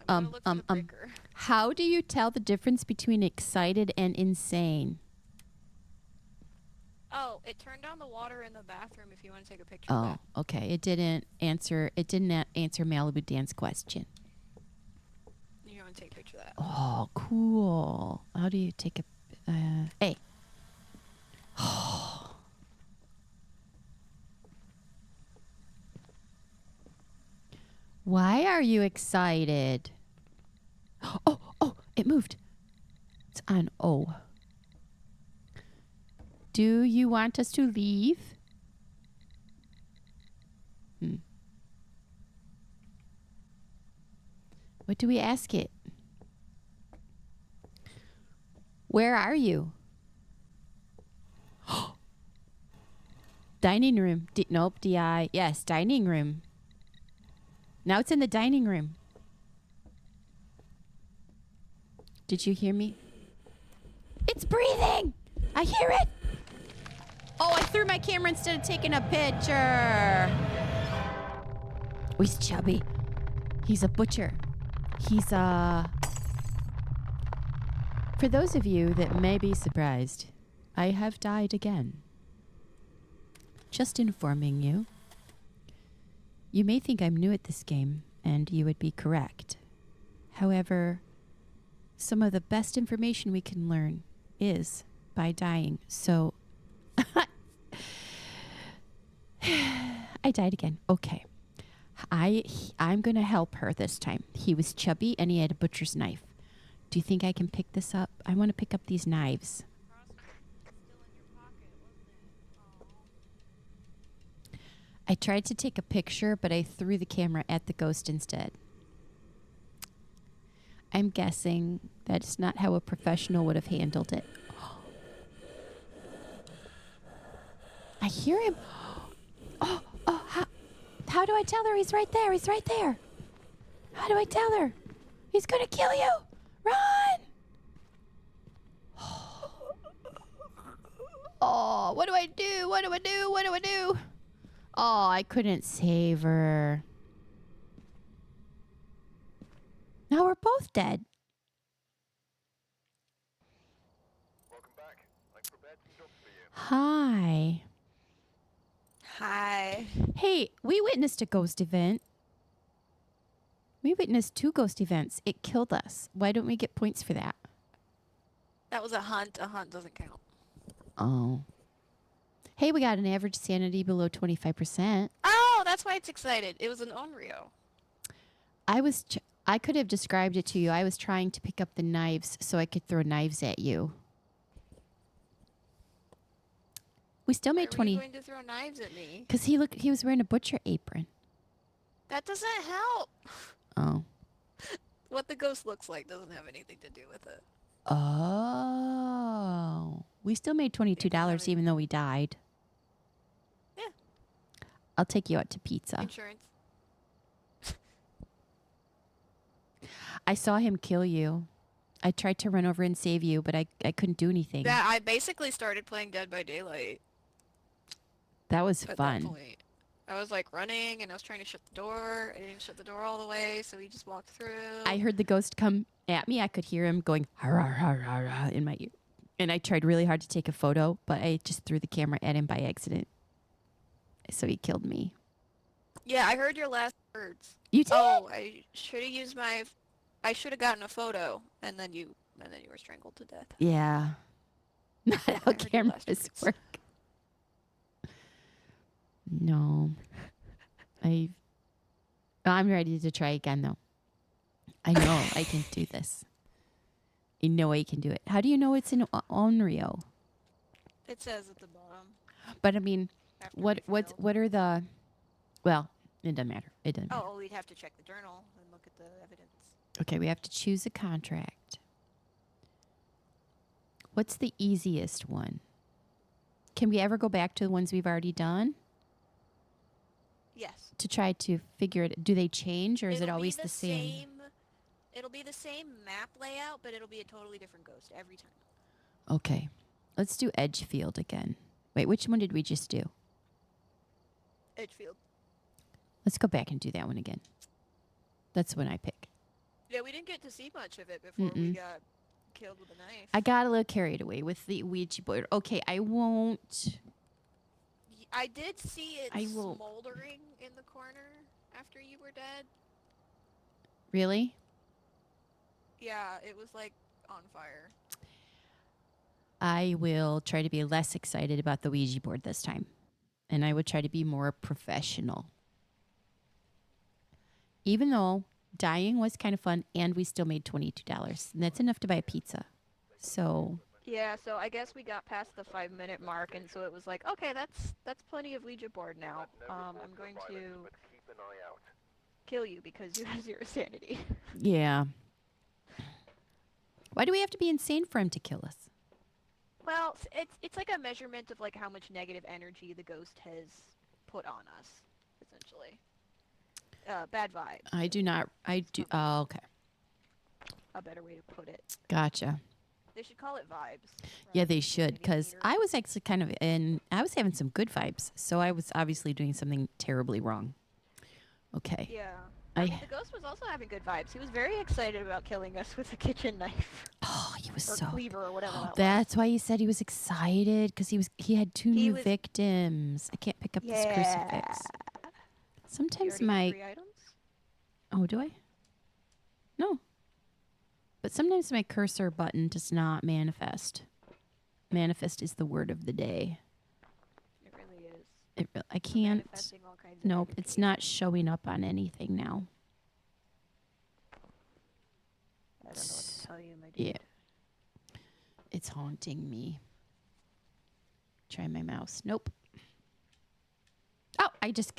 I'm gonna look for the breaker. How do you tell the difference between excited and insane? Oh, it turned on the water in the bathroom if you want to take a picture of Oh, that. okay. It didn't answer Malibu Dan's question. You want to take a picture of that. Oh, cool. How do you take a... hey. Why are you excited? Oh, it moved. It's on O. Do you want us to leave? What do we ask it? Where are you? Dining room. Nope, DI. Yes, dining room. Now it's in the dining room. Did you hear me? It's breathing! I hear it! Oh, I threw my camera instead of taking a picture. Oh, he's chubby. He's a butcher. He's For those of you that may be surprised, I have died again. Just informing you. You may think I'm new at this game, and you would be correct. However, some of the best information we can learn is by dying. So, I died again. Okay. I'm going to help her this time. He was chubby, and he had a butcher's knife. Do you think I can pick this up? I want to pick up these knives. I tried to take a picture, but I threw the camera at the ghost instead. I'm guessing that's not how a professional would have handled it. I hear him. Oh, how do I tell her he's right there? He's right there. How do I tell her? He's going to kill you. Run. Oh, what do I do? What do I do? What do I do? Oh, I couldn't save her. Now we're both dead. Welcome back. I've prepared some jobs for you. Hi. Hi. Hey, we witnessed a ghost event. We witnessed 2 ghost events. It killed us. Why don't we get points for that? That was a hunt. A hunt doesn't count. Oh. Hey, we got an average sanity below 25%. Oh, that's why it's excited. It was an Onryo. I could have described it to you. I was trying to pick up the knives so I could throw knives at you. We still made Why 20. were you going to throw knives at me? Because he was wearing a butcher apron. That doesn't help. Oh. What the ghost looks like doesn't have anything to do with it. Oh. We still made $22 even though we died. Yeah. I'll take you out to pizza. Insurance. I saw him kill you. I tried to run over and save you, but I couldn't do anything. Yeah, I basically started playing Dead by Daylight That was at fun. that point. I was like running and I was trying to shut the door. I didn't shut the door all the way, so he just walked through. I heard the ghost come at me. I could hear him going har, har, har, har, har, in my ear. And I tried really hard to take a photo, but I just threw the camera at him by accident. So he killed me. Yeah, I heard your last words. You did? Oh, I should have used my. I should have gotten a photo, and then you were strangled to death. Yeah. Not how heard your last cameras words. work. No. I'm ready to try again, though. I know I can do this. I know I can do it. How do you know it's in Onryo? It says at the bottom. But I mean, after we what failed. are the? Well, it doesn't matter. It doesn't matter. Oh, we'd have to check the journal and look at the evidence. Okay, we have to choose a contract. What's the easiest one? Can we ever go back to the ones we've already done Yes. to try to figure it? Do they change, or is it It'll be always the same? It'll be the same map layout, but it'll be a totally different ghost every time. Okay. Let's do Edgefield again. Wait, which one did we just do? Edgefield. Let's go back and do that one again. That's when I pick. Yeah, we didn't get to see much of it before we got killed with a knife. I got a little carried away with the Ouija board. Okay, I won't. I did see it I will- smoldering in the corner after you were dead. Really? Yeah, it was like on fire. I will try to be less excited about the Ouija board this time. And I would try to be more professional. Even though dying was kind of fun and we still made $22. And that's enough to buy a pizza. So, Yeah, so I guess we got past the 5-minute mark, and so it was like, okay, that's plenty of Ouija board now. I'm going to But keep an eye out. kill you because you have 0 sanity. yeah. Why do we have to be insane for him to kill us? Well, it's like a measurement of like how much negative energy the ghost has put on us, essentially. Bad vibes. I do not. I do. Oh, okay. A better way to put it. Gotcha. They should call it vibes. Yeah, rather they than should, negative because meter. I was actually kind of I was having some good vibes, so I was obviously doing something terribly wrong. Okay. Yeah. I mean, I the ghost was also having good vibes. He was very excited about killing us with a kitchen knife oh, he was or so. cleaver or whatever that was. That's why he said he was excited because he had two He new was- victims. I can't pick up this crucifix. You Sometimes already have my 3 items? oh, do I? No. But sometimes my cursor button does not manifest. Manifest is the word of the day. It really is. I can't. Manifesting all kinds of Nope, energy. it's not showing up on anything now. I don't know what to tell you, my dude. Yeah. It's haunting me. Try my mouse. Nope. Oh, I just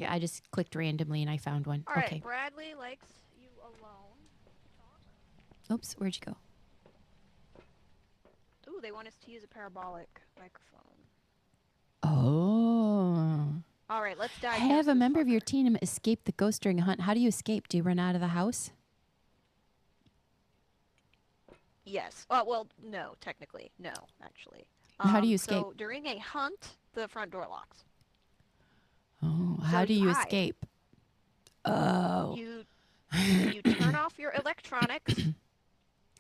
clicked randomly and I found one. All right, Okay. Bradley likes you alone. Oops, where'd you go? Ooh, they want us to use a parabolic microphone. Oh. All right, let's dive. Have a member of your team escape the ghost during a hunt. How do you escape? Do you run out of the house? Yes. Well, no, technically, no, actually. How do you So escape? during a hunt, the front door locks. Oh, how So do you you hide. escape? Oh. You turn off your electronics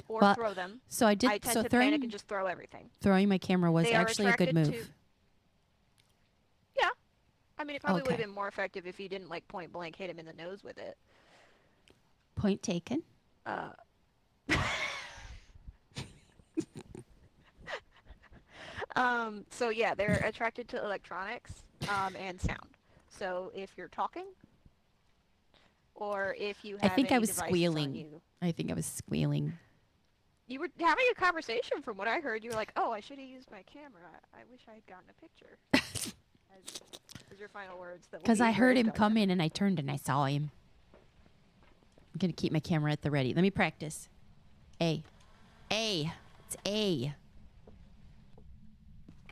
or Well, throw them. So I did. I tend So to panic throwing and just throw everything. my camera was They are actually a good attracted move. to- Yeah. I mean, it probably would have Okay. been more effective if you didn't like point blank hit him in the nose with it. Point taken. So yeah, they're attracted to electronics and sound. So if you're talking, or if you I have think I any was devices on squealing. you, I think I was squealing. you were having a conversation. From what I heard, you were like, "Oh, I should have used my camera. I wish I had gotten a picture." as your final words. Because I heard him come in and I turned and I saw him. I'm going to keep my camera at the ready. Let me practice. A. A. It's A.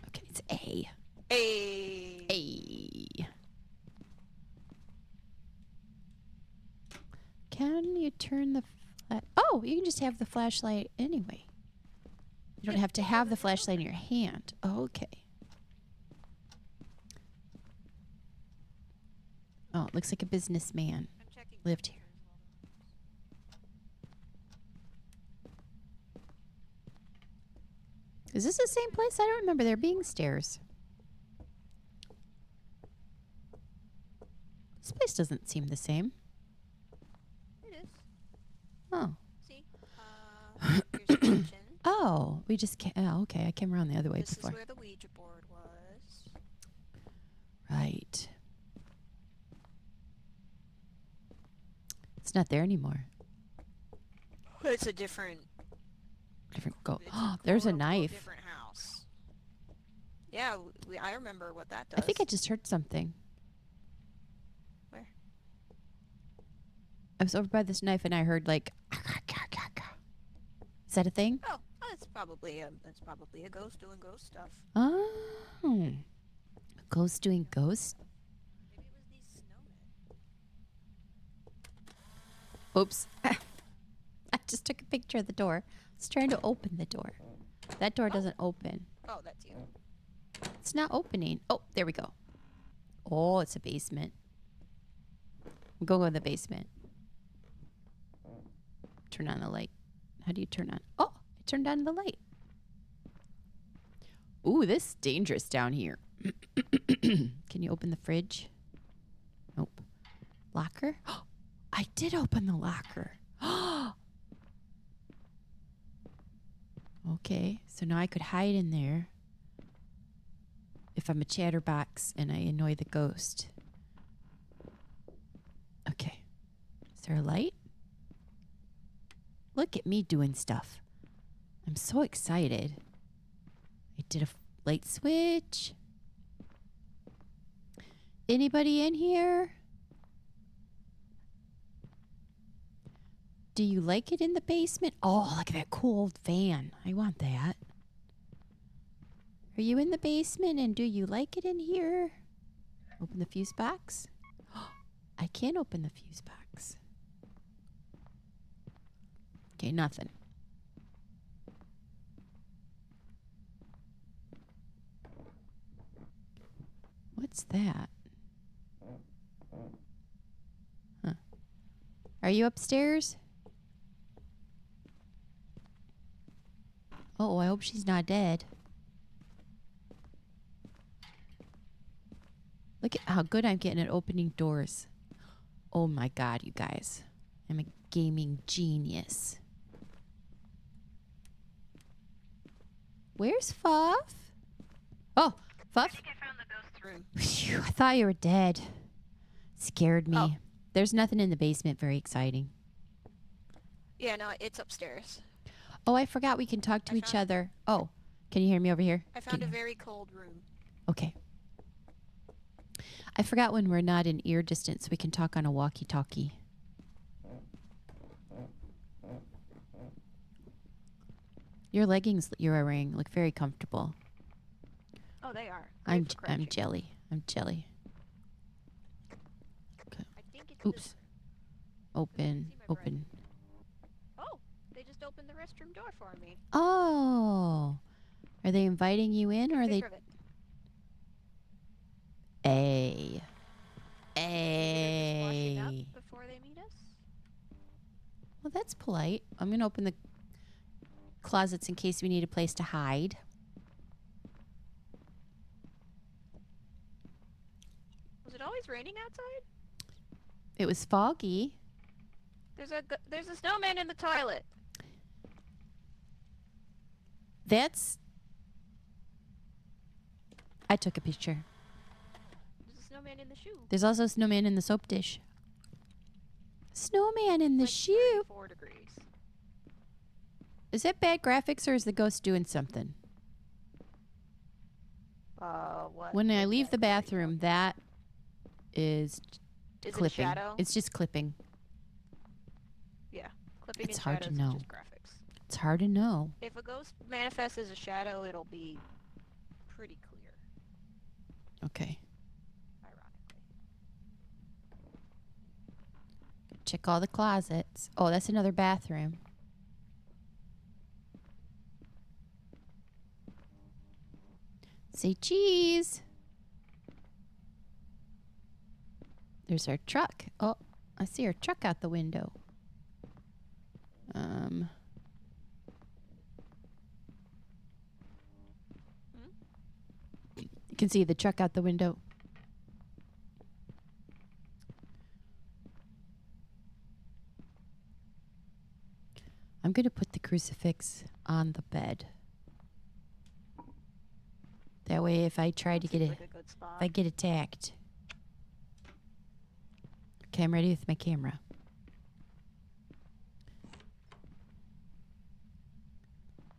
Okay, it's A. Hey. A. Can you turn the... Oh, you can just have the flashlight anyway. You don't have to have the flashlight in your hand. Okay. Oh, it looks like a businessman I'm checking lived here. Is this the same place? I don't remember there being stairs. This place doesn't seem the same. It is. Oh. See? Here's the kitchen. Oh, we just came. Oh, okay. I came around the other way This before. is where the Ouija board was. Right. It's not there anymore. It's a different. Different go. It's Oh, there's a quote-unquote knife. Different house. Yeah, I remember what that does. I think I just heard something. Where? I was over by this knife and I heard like. Is that a thing? Oh, that's That's probably a ghost doing ghost stuff. Oh. Ghost doing ghost? Maybe it was these snowmen. Oops. I just took a picture of the door. I was trying to open the door. That door doesn't open. Oh, that's you. It's not opening. Oh, there we go. Oh, it's a basement. I'm going to the basement. Turn on the light. How do you turn on? Oh, I turned on the light. Ooh, this is dangerous down here. Can you open the fridge? Nope. Locker? I did open the locker. Okay, so now I could hide in there if I'm a chatterbox and I annoy the ghost. Okay. Is there a light? Look at me doing stuff. I'm so excited. I did a light switch. Anybody in here? Do you like it in the basement? Oh, look at that cool old van. I want that. Are you in the basement and do you like it in here? Open the fuse box. I can't open the fuse box. Okay, nothing. What's that? Huh. Are you upstairs? Oh, I hope she's not dead. Look at how good I'm getting at opening doors. Oh my god, you guys. I'm a gaming genius. Where's Fuff? Oh, I Fuff? think I found the ghost room. Phew, I thought you were dead. Scared me. Oh. There's nothing in the basement very exciting. Yeah, no, it's upstairs. Oh, I forgot we can talk to I each found- other. Oh, can you hear me over here? I found a Can- very cold room. Okay. I forgot when we're not in ear distance, we can talk on a walkie-talkie. Your leggings you're wearing look very comfortable. Oh, they are. I'm Great for crouching. jelly. I'm jelly. I think it's Oops. this- Open. See my bread. Open. Oh, they just opened the restroom door for me. Oh. Are they inviting you in or are they Picture of it. A. They're just washing A. up before they meet us. Well, that's polite. I'm going to open the closets in case we need a place to hide. Was it always raining outside? It was foggy. There's a snowman in the toilet. That's... I took a picture. There's a snowman in the shoe. There's also a snowman in the soap dish. Snowman in the Like shoe. 34 degrees. Is that bad graphics or is the ghost doing something? What? When I is leave that the green? bathroom, that is Is it a clipping. shadow? It's just clipping. Yeah. Clipping It's and hard to shadows know. is just graphics. It's hard to know. If a ghost manifests as a shadow, it'll be pretty clear, Okay. ironically. Check all the closets. Oh, that's another bathroom. Say cheese. There's our truck. Oh, I see our truck out the window. You can see the truck out the window. I'm going to put the crucifix on the bed. That way if I try to get Seems it, like a good spot. if I get attacked. Okay, I'm ready with my camera.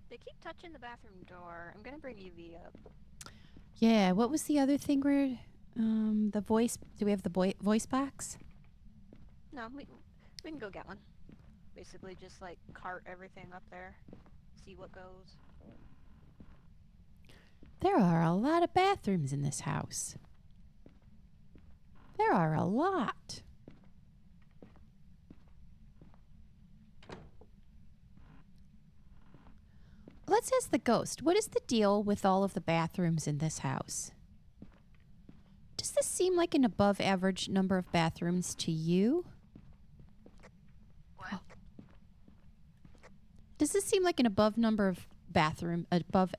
They keep touching the bathroom door. I'm gonna bring UV up. Yeah, what was the other thing where the voice, do we have the voice box? No, we can go get one. Basically, just like cart everything up there. see what goes. There are a lot of bathrooms in this house. There are a lot. Let's ask the ghost. What is the deal with all of the bathrooms in this house? Does this seem like an above average number of bathrooms to you? What? Does this seem like an above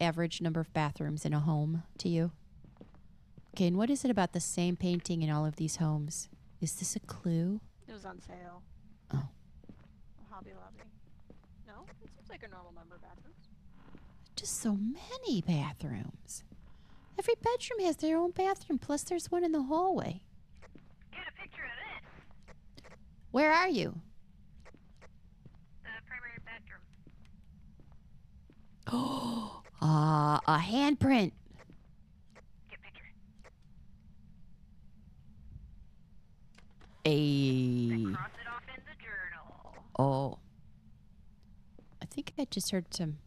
average number of bathrooms in a home to you? Okay, and what is it about the same painting in all of these homes? Is this a clue? It was on sale. Oh. Hobby Lobby. No? It seems like a normal number of bathrooms. Just so many bathrooms. Every bedroom has their own bathroom, plus there's one in the hallway. Get a picture of this. Where are you? The primary bedroom. Oh, a handprint. Get picture. A. Cross it off in the journal Oh. I think I just heard some.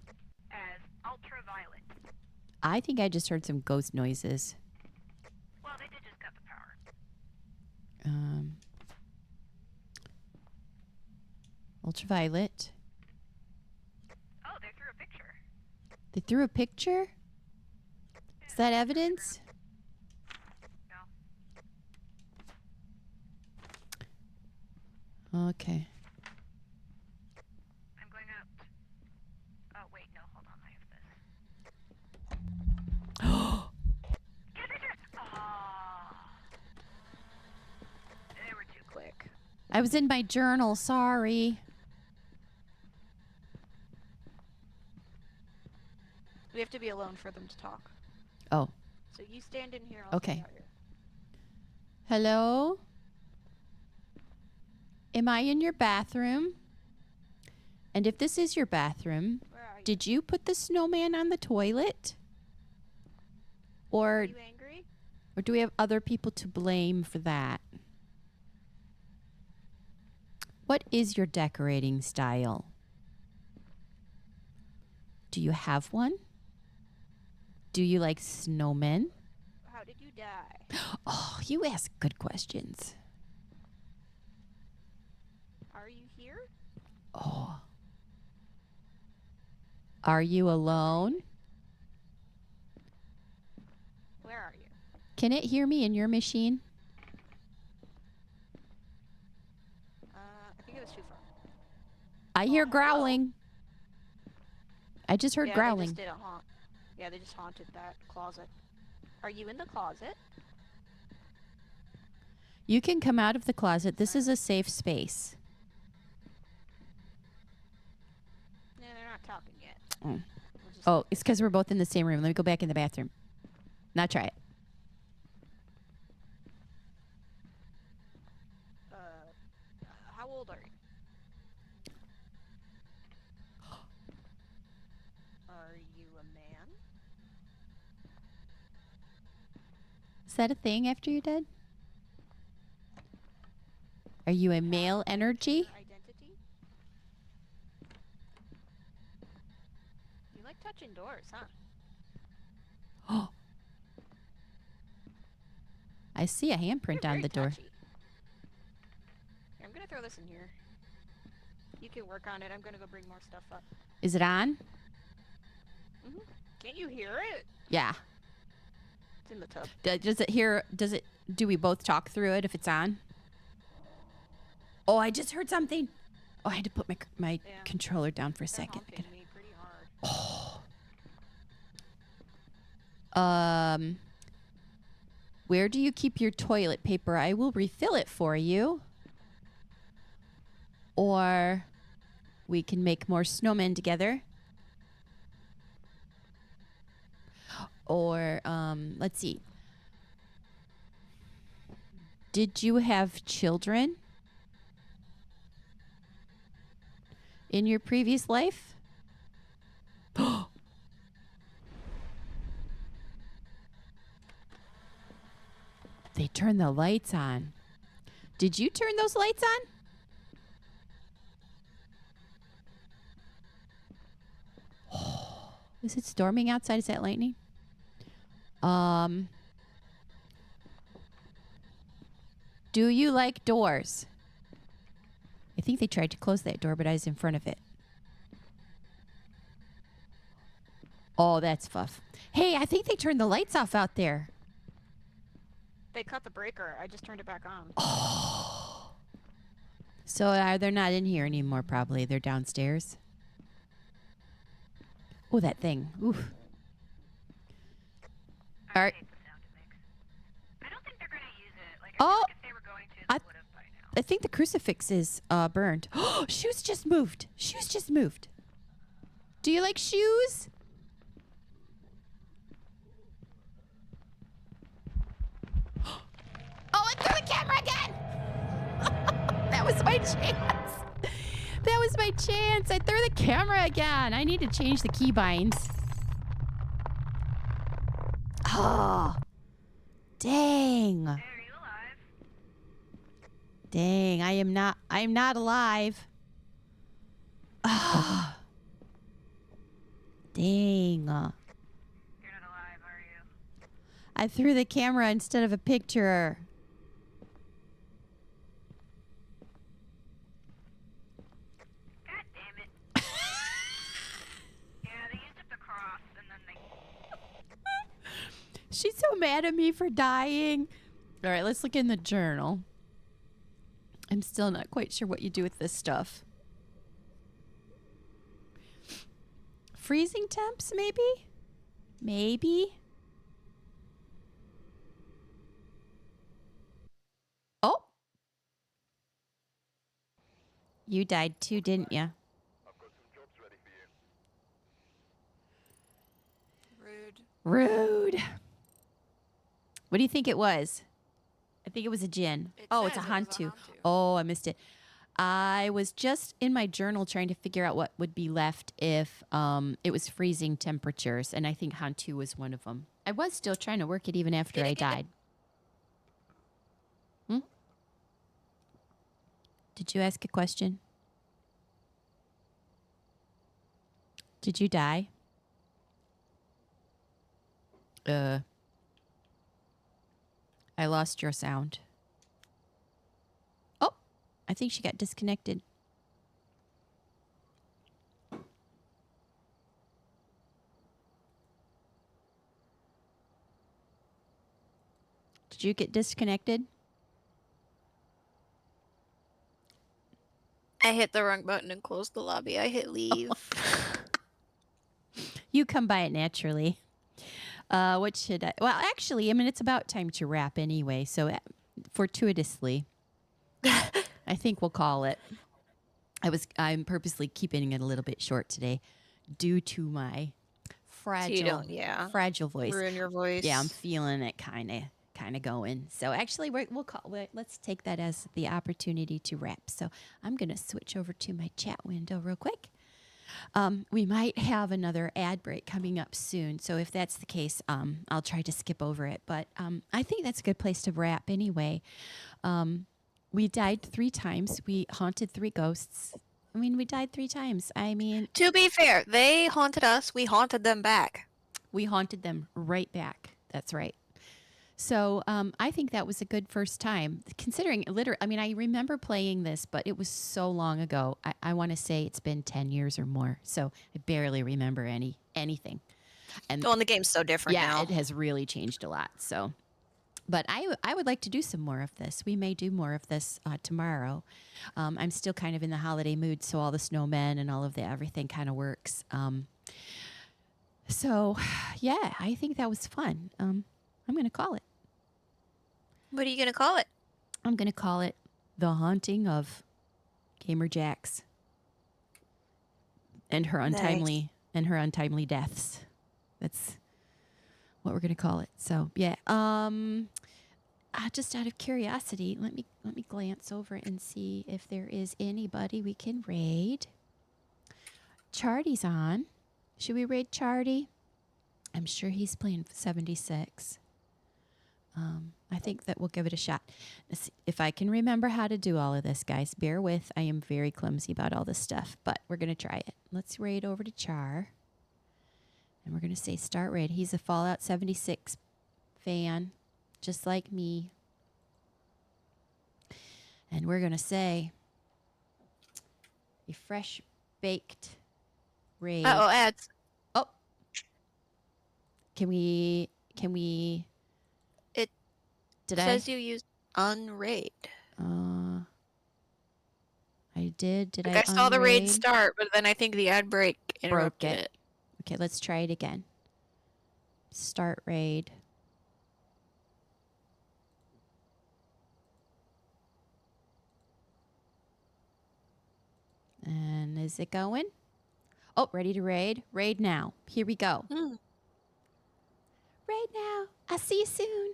as ultraviolet. I think I just heard some ghost noises. Well, they did just cut the power. Ultraviolet. Oh, they threw a picture. They threw a picture? Is that evidence? No. Okay. I'm going out. Oh, wait, no, hold on. I have this. Get a picture! Oh. They were too quick. I was in my journal, sorry. We have to be alone for them to talk. Oh. So you stand in here. I'll Okay. stay out here. Hello? Am I in your bathroom? And if this is your bathroom, Where are you? did you put the snowman on the toilet? Are Or you angry? do we have other people to blame for that? What is your decorating style? Do you have one? Do you like snowmen? How did you die? Oh, you ask good questions. Are you here? Oh. Are you alone? Where are you? Can it hear me in your machine? I think it was too far. I hear Oh, hello. growling. I just heard Yeah, growling. they just did a haunt. Yeah, they just haunted that closet. Are you in the closet? You can come out of the closet. This is a safe space. No, they're not talking yet. Mm. We'll just- Oh, it's because we're both in the same room. Let me go back in the bathroom. Now try it. How old are you? Are you a man? Is that a thing after you're dead? Are you a male energy? Your identity? You like touching doors, huh? Oh. I see a handprint You're on very the door. touchy. Here, I'm gonna throw this in here. You can work on it. I'm gonna go bring more stuff up. Is it on? Can't you hear it? Yeah. It's in the tub. Does it hear? Do we both talk through it if it's on? Oh, I just heard something. Oh, I had to put my Yeah. controller down for a They're second. haunting me pretty hard. Where do you keep your toilet paper? I will refill it for you. Or we can make more snowmen together. Or, let's see. Did you have children in your previous life? They turned the lights on. Did you turn those lights on? Is it storming outside? Is that lightning? Do you like doors? I think they tried to close that door, but I was in front of it. Oh, that's Fuff. Hey, I think they turned the lights off out there. They cut the breaker. I just turned it back on. So they're not in here anymore, probably. They're downstairs. Oh, that thing. Oof. I All right. hate the sound it makes. I don't think they're going to use it. Like, I Oh, feel like if they were going to, they would have by now. I think the crucifix is burned. Oh, shoes just moved. Shoes just moved. Do you like shoes? Oh, I threw the camera again. That was my chance. That was my chance. I threw the camera again. I need to change the keybinds. Oh, dang. Hey, are you alive? Dang, I'm not alive. Ah. Dang. You're not alive, are you? I threw the camera instead of a picture. God damn it. Yeah, they used up the cross, and then they... She's so mad at me for dying. All right, let's look in the journal. I'm still not quite sure what you do with this stuff. Freezing temps, maybe? Maybe? Oh! You died too, didn't you? I've got some jobs ready for you. Rude. Rude. What do you think it was? I think it was a djinn. It Oh, it's a says it was a hantu. hantu. Oh, I missed it. I was just in my journal trying to figure out what would be left if it was freezing temperatures, and I think hantu was one of them. I was still trying to work it even after I died. Hmm? Did you ask a question? Did you die? I lost your sound. Oh, I think she got disconnected. Did you get disconnected? I hit the wrong button and closed the lobby. I hit leave. You come by it naturally. What should I? Well, actually, I mean, it's about time to wrap anyway. So, fortuitously, I think we'll call it. I'm purposely keeping it a little bit short today, due to my fragile voice. Ruin your voice. Yeah, I'm feeling it kind of going. So actually, let's take that as the opportunity to wrap. So I'm gonna switch over to my chat window real quick. We might have another ad break coming up soon. So if that's the case, I'll try to skip over it. But I think that's a good place to wrap anyway. We died 3 times. We haunted 3 ghosts. I mean, we died 3 times. I mean, To be fair, they haunted us. We haunted them back. we haunted them right back. That's right. So I think that was a good first time, considering literally. I mean, I remember playing this, but it was so long ago. I want to say it's been 10 years or more. So I barely remember anything. And Well, and the game's so different yeah, now. it has really changed a lot. So, but I would like to do some more of this. We may do more of this tomorrow. I'm still kind of in the holiday mood, so all the snowmen and all of everything kind of works. So, yeah, I think that was fun. I'm going to call it. What are you gonna call it? I'm going to call it The Haunting of Gamer Jax and her untimely deaths. That's what we're going to call it. So, yeah. Just out of curiosity, let me glance over and see if there is anybody we can raid. Chardy's on. Should we raid Chardy? I'm sure he's playing 76. I think that we'll give it a shot. Let's see if I can remember how to do all of this, guys. Bear with. I am very clumsy about all this stuff, but we're going to try it. Let's raid over to Char. And we're going to say start raid. He's a Fallout 76 fan, just like me. And we're going to say a fresh baked raid. Uh-oh, ads. Oh. Can we It Did says you used unraid. I did. Did Like I I saw the raid unraid? start, but then I think the ad break interrupted Broke it. Okay, let's try it again. Start raid. And is it going? Oh, ready to raid? Raid now. Here we go. Raid now. I'll see you soon.